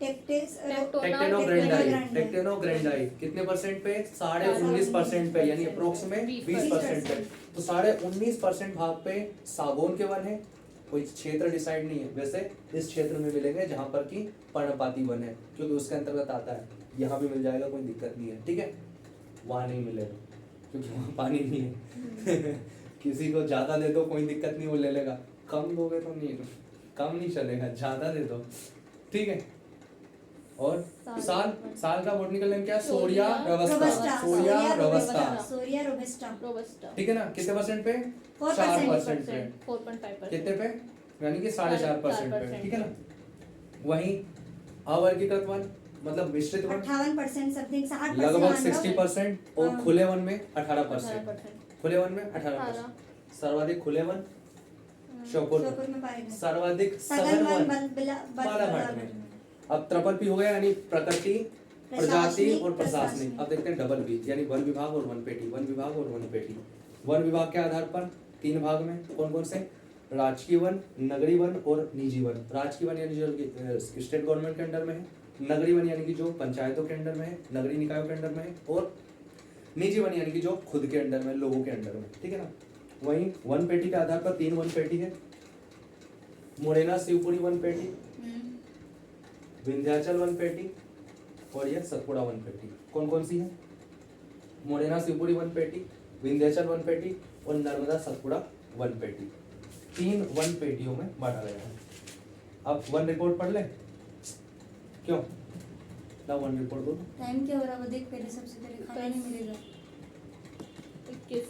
टेक्टेनोग्रांडाई। टेक्टेनोग्रांडाई कितने परसेंट पे, 19.5% पे, यानी अप्रोक्स में 20% पे। तो 19.5% भाग पे सागौन के वन है। कोई क्षेत्र डिसाइड नहीं है, वैसे इस क्षेत्र में मिलेंगे जहां पर की पर्णपाती वन है, क्योंकि उसके अंतर्गत आता है। यहाँ भी मिल जाएगा, कोई दिक्कत नहीं है। ठीक है, वहां नहीं मिलेगा क्योंकि वहां पानी नहीं है। किसी को ज्यादा दे दो कोई दिक्कत नहीं, वो ले लेगा। कम दोगे तो नहीं, कम नहीं चलेगा, ज्यादा दे दो। ठीक है, और साल, साल का बॉटनिकल नेम क्या है, shorea robusta. Shorea robusta, shorea robusta. Robusta. ठीक है ना। कितने परसेंट पे, 4%। 4% पे। 4.5%। कितने पे, यानी कि 4.5% पे। ठीक है ना। वहीं अवर्गीकृत वन मतलब मिश्रित वन 58% समथिंग, 60% लगभग 60% और हाँ। खुले वन में 18%। 18%। खुले वन में 18%। सर्वाधिक खुले वन श्योपुर में, श्योपुर में पाए गए। सर्वाधिक सघन वन बालाघाट बालाघाट में। अब ट्रिपल पी हो गया, यानी प्रकृति, प्रजाति प्रशासनिक, और प्रशासनिक। प्रशासनिक। अब देखते हैं डबल बी, यानी वन विभाग और वन पेटी। वन विभाग और वन पेटी। वन विभाग के आधार पर 3 भाग में, कौन कौन से, राजकीय वन, नगरीय वन और निजी वन। राजकीय वन यानी जो स्टेट गवर्नमेंट के अंडर में है, नगरीय वन यानी कि जो पंचायतों के अंडर में है, नगरीय निकायों के अंडर में है, और निजी वन यानी कि जो खुद के अंडर में, लोगों के अंडर में। ठीक है ना। वहीं वन पेटी के आधार पर 3 वन पेटी है, मुरैना शिवपुरी वन पेटी, विंध्याचल वन पेटी और यह सतपुड़ा वन पेटी। कौन कौन सी है, मुरैना शिवपुरी वन पेटी, विंध्याचल वन पेटी और नर्मदा सतपुड़ा वन पेटी। 3 वन पेटियों में बांटा गया है। अब वन रिपोर्ट पढ़ ले, क्यों ना, वन रिपोर्ट दो। टाइम क्या हो रहा है वो देख, पहले सबसे पहले खाना नहीं मिलेगा। 21।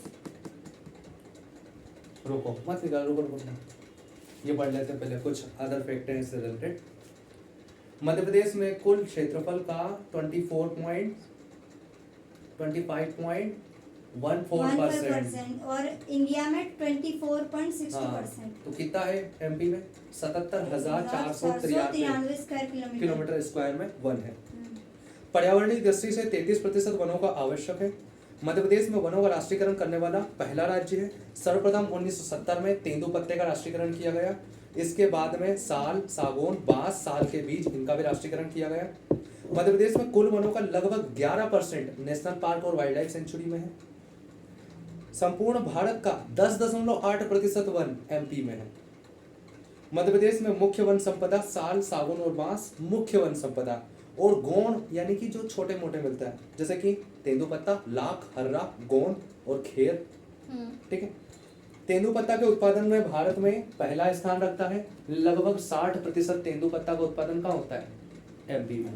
रुको मत निकाल, रुको। ये पढ़ लेते हैं पहले, कुछ अदर फैक्ट हैं इससे रिलेटेड। मध्य प्रदेश में कुल क्षेत्रफल का 25.14% और इंडिया में 24.60%। तो कितना है एमपी में, 77,493 स्क्वायर किलोमीटर स्क्वायर में वन है। पर्यावरणीय दृष्टि से 33% वनों का आवश्यक है। मध्य प्रदेश में वनों का राष्ट्रीयकरण करने वाला पहला राज्य है। सर्वप्रथम 1970 में तेंदुपत्ते का राष्ट्रीयकरण किया गया। इसके बाद में साल, सागौन, बांस, साल के बीज, इनका भी राष्ट्रीयकरण किया गया। मध्य प्रदेश में कुल वनों का लगभग 11% नेशनल पार्क और वाइल्ड लाइफ सेंचुरी में है। संपूर्ण भारत का 10.8% वन एमपी में है। मध्य प्रदेश में मुख्य वन संपदा साल, सागौन और बांस मुख्य वन संपदा, और गोंड यानी कि जो छोटे मोटे मिलता है, जैसे कि तेंदुपत्ता, लाख, हर्रा, गोंद और खेर। ठीक है। तेंदुपत्ता के उत्पादन में भारत में पहला स्थान रखता है। लगभग 60% तेंदुपत्ता का उत्पादन कहाँ होता है, एमपी में।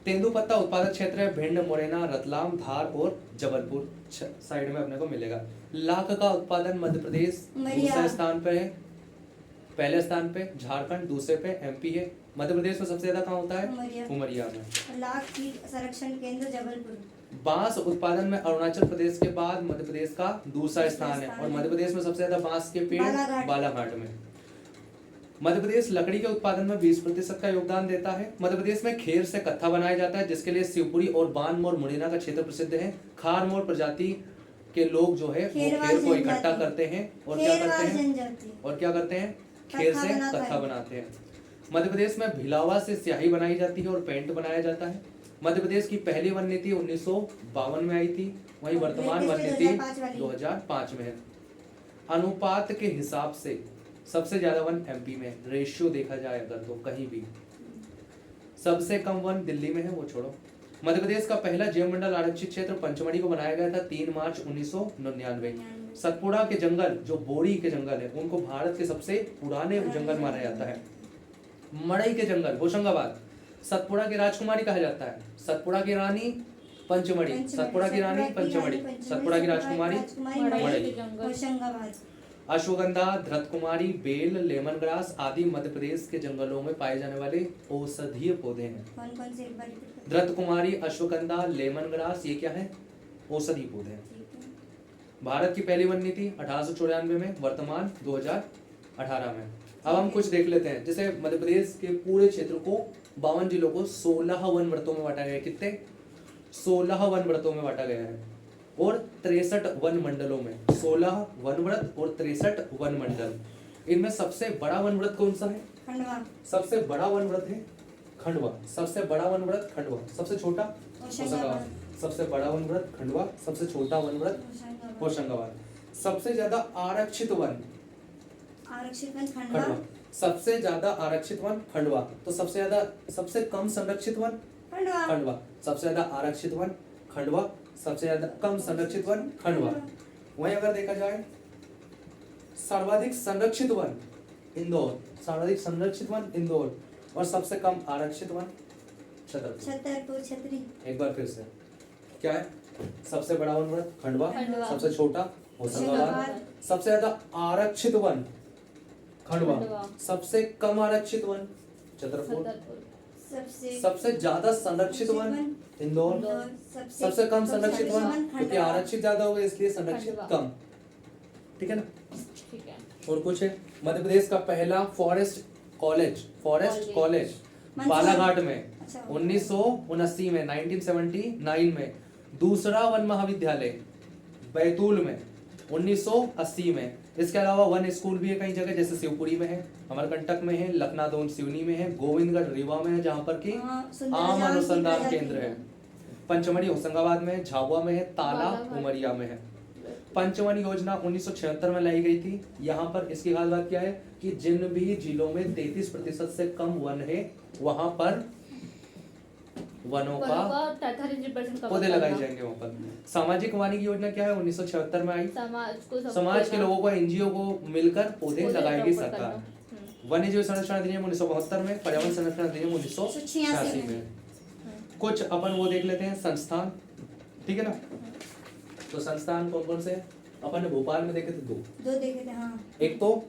तेंदुपत्ता उत्पादक क्षेत्र है भिंड, मुरैना, रतलाम, धार और जबलपुर साइड में अपने को मिलेगा। लाख का उत्पादन मध्य प्रदेश दूसरे स्थान पे है, पहले स्थान पे झारखंड, दूसरे पे एमपी है। मध्य प्रदेश में सबसे ज्यादा कहाँ होता है, उमरिया में। लाख की संरक्षण केंद्र जबलपुर। बांस उत्पादन में अरुणाचल प्रदेश के बाद मध्य प्रदेश का दूसरा स्थान है, और मध्य प्रदेश में सबसे ज्यादा बांस के पेड़ बालाघाट में। मध्य प्रदेश लकड़ी के उत्पादन में 20% का योगदान देता है। मध्य प्रदेश में खेर से कत्था बनाया जाता है, जिसके लिए शिवपुरी और बानमोर, मुरैना का क्षेत्र प्रसिद्ध है। खारमोर प्रजाति के लोग जो है वो खेर को इकट्ठा करते हैं और क्या करते हैं, खेर से कत्था बनाते हैं। मध्य प्रदेश में भिलावा से स्याही बनाई जाती है और पेंट बनाया जाता है। मध्य प्रदेश की पहली वन नीति 1952 में आई थी, वही वर्तमान वन नीति 2005 में है। अनुपात के हिसाब से सबसे ज्यादा वन एमपी में, रेशियो देखा जाए अगर तो कहीं भी। सबसे कम वन दिल्ली में है, वो छोड़ो। मध्य प्रदेश का पहला जैव मंडल आरक्षित क्षेत्र पंचमढ़ी को बनाया गया था 3 मार्च 1999। सतपुड़ा के जंगल जो बोरी के जंगल है उनको भारत के सबसे पुराने जंगल माना जाता है। मड़ई के जंगल होशंगाबाद, सतपुड़ा की राजकुमारी कहा जाता है। सतपुड़ा की रानी पंचमढ़ी, सतपुड़ा की रानी पंचमढ़ी, सतपुड़ा की राजकुमारी मड़ई के जंगल। होशंगाबाद। अश्वगंधा, धृतकुमारी, बेल, लेमन ग्रास आदि मध्य प्रदेश के जंगलों में पाए जाने वाले औषधीय पौधे हैं। कौन कौन से एक बार repeat करें? धृतकुमारी, अश्वगंधा, लेमन ग्रास, ये क्या है? औषधीय पौधे हैं। ठीक है। भारत की पहली वन नीति 1894 में, वर्तमान 2018 में। अब हम कुछ देख लेते हैं, जैसे मध्य प्रदेश के पूरे क्षेत्र को 52 जिलों को 16 वन व्रतों में बांटा गया है। कितने? 16 वन व्रतों में बांटा गया है और 63 वन मंडलों में। 16 वन व्रत और 63 वन मंडल। इनमें सबसे बड़ा वन व्रत कौन सा है? खंडवा। सबसे बड़ा वन व्रत है खंडवा। सबसे बड़ा वन व्रत खंडवा। सबसे छोटा होशंगाबाद। सबसे बड़ा वन व्रत खंडवा, सबसे छोटा वन व्रत होशंगाबाद। सबसे ज्यादा आरक्षित वन आरक्षित वन खंडवा। खंडवा। सबसे ज्यादा आरक्षित वन खंडवा। तो सबसे कम संरक्षित वन खंडवा। खंडवा। सबसे ज्यादा आरक्षित वन खंडवा, सबसे ज्यादा कम संरक्षित वन खंडवा। वहीं अगर देखा जाए सर्वाधिक संरक्षित वन इंदौर, सर्वाधिक संरक्षित वन इंदौर और सबसे कम आरक्षित वन छतरपुर। छतरपुर छतरी। एक बार फिर से क्या है? सबसे बड़ा वन व्रत खंडवा, खंडवा। सबसे छोटा होशंगाबाद, होशंगाबाद। सबसे ज्यादा आरक्षित वन खंडवा, खंडवा। सबसे कम आरक्षित वन छतरपुर, छतरपुर। सबसे ज्यादा संरक्षित वन इंदौर, इंदौर। सबसे कम संरक्षित वन क्योंकि खंडवा। आरक्षित ज्यादा हो गए इसलिए संरक्षित खंडवा। कम। ठीक है ना? ठीक है। और कुछ है? मध्य प्रदेश का पहला फॉरेस्ट कॉलेज मंदसौर। बालाघाट में अच्छा। 1979 में, 1979 में। दूसरा वन महाविद्यालय बैतूल में 1980 में। इसके अलावा वन स्कूल भी है कई जगह, जैसे शिवपुरी में है, अमरकंटक में है, लखनादौन सिवनी में है, गोविंदगढ़ रीवा में है जहाँ पर की आम अनुसंधान केंद्र है। पंचमढ़ी होशंगाबाद में है, झाबुआ में है, ताला उमरिया में है। पंचवन योजना 1976 में लाई गई थी। यहाँ पर इसकी खास बात क्या है कि जिन भी जिलों में 33% से कम वन है वहां पर वनों का 33% पौधे लगाए जाएंगे वहां पर। सामाजिक वानिकी योजना क्या है? 1976 में आई। समाज के लोगों को, एनजीओ को मिलकर पौधे लगाएगी सरकार। वन्य जीव संरक्षण अधिनियम 1972 में, पर्यावरण संरक्षण अधिनियम 1986 में। कुछ अपन वो देख लेते हैं संस्थान, ठीक है ना? तो संस्थान कौन कौन से? अपन ने भोपाल में देखे थे दो देखे थे। हाँ। एक तो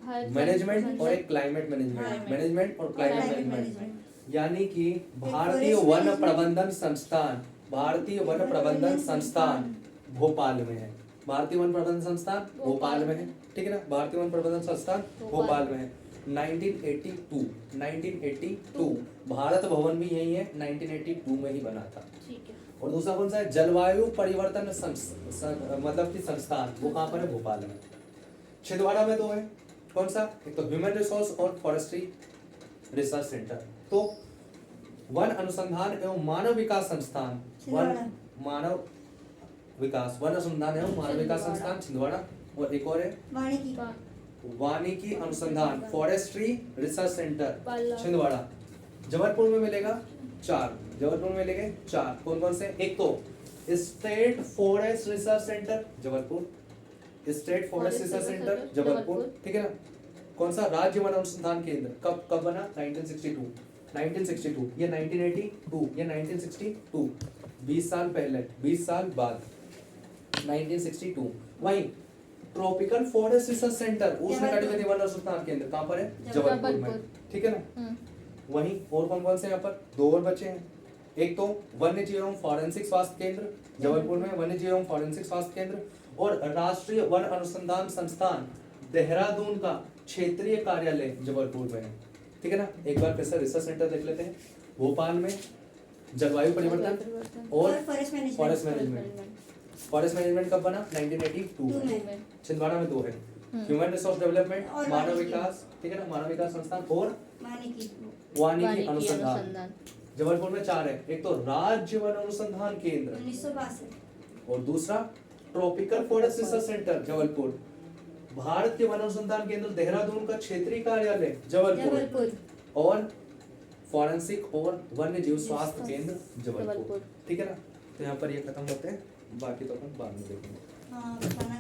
मैनेजमेंट और एक क्लाइमेट मैनेजमेंट। Climate। मैनेजमेंट और क्लाइमेट Climate मैनेजमेंट management। यानी कि भारतीय forest वन management। प्रबंधन संस्थान, भारतीय वन प्रबंधन संस्थान भोपाल में है। भारतीय वन प्रबंधन संस्थान भोपाल में है, ठीक है ना? भारतीय वन प्रबंधन संस्थान भोपाल में है। 1982 भारत भवन भी यही है, 1982 में ही बना था। ठीक है। और दूसरा कौन सा है? जलवायु परिवर्तन मतलब कि संस्थान, वो कहाँ पर है? भोपाल में। छिंदवाड़ा में दो है, कौन सा? एक तो ह्यूमन रिसोर्स और फॉरेस्ट्री रिसर्च सेंटर। तो वन अनुसंधान एवं मानव विकास संस्थान, वन मानव विकास, वन अनुसंधान एवं मानव विकास संस्थान छिंदवाड़ा। और एक और है वानिकी अनुसंधान forestry research centre Chhindwara. Jabalpur में मिलेगा 4, जबलपुर में मिलेंगे 4। कौन कौन से? एक तो state forest research centre Jabalpur, state forest research centre Jabalpur, ठीक है ना? कौन सा? राज्य वन अनुसंधान केंद्र। कब बना? 1962। ये 1982, ये 1962, 20 साल पहले, 20 साल बाद 1962। वहीं ट्रॉपिकल फॉरेस्ट रिसर्च सेंटर उसने कैटेगरी वन अनुसंधान केंद्र कहाँ पर है? जबलपुर में, ठीक है ना? वहीं और कौन कौन से यहाँ पर? 2 और बचे हैं। एक तो वन्य जीव एवं फॉरेंसिक स्वास्थ्य केंद्र जबलपुर में, वन्य जीव एवं फॉरेंसिक स्वास्थ्य केंद्र। और राष्ट्रीय वन अनुसंधान संस्थान देहरादून का क्षेत्रीय कार्यालय जबलपुर में है, ठीक है ना? एक बार फिर से रिसर्च सेंटर देख लेते हैं। भोपाल में जलवायु परिवर्तन और फॉरेस्ट मैनेजमेंट। फॉरेस्ट मैनेजमेंट कब बना? 1982 में। छिंदवाड़ा में 2 है, ह्यूमन रिसोर्स डेवलपमेंट, मानव विकास, ठीक है ना? मानव विकास संस्थान और वानिकी अनुसंधान। जबलपुर में 4 है, एक तो राज्य वन अनुसंधान केंद्र 1962 और दूसरा tropical forest research centre Jabalpur. Bharat के वन अनुसंधान केंद्र देहरादून का क्षेत्रीय कार्यालय जबलपुर और फॉरेंसिक और वन्य जीव स्वास्थ्य केंद्र जबलपुर, ठीक है ना? तो यहाँ पर ये खत्म होते हैं, बाकी तो अपन बाद में देखेंगे। हाँ बताना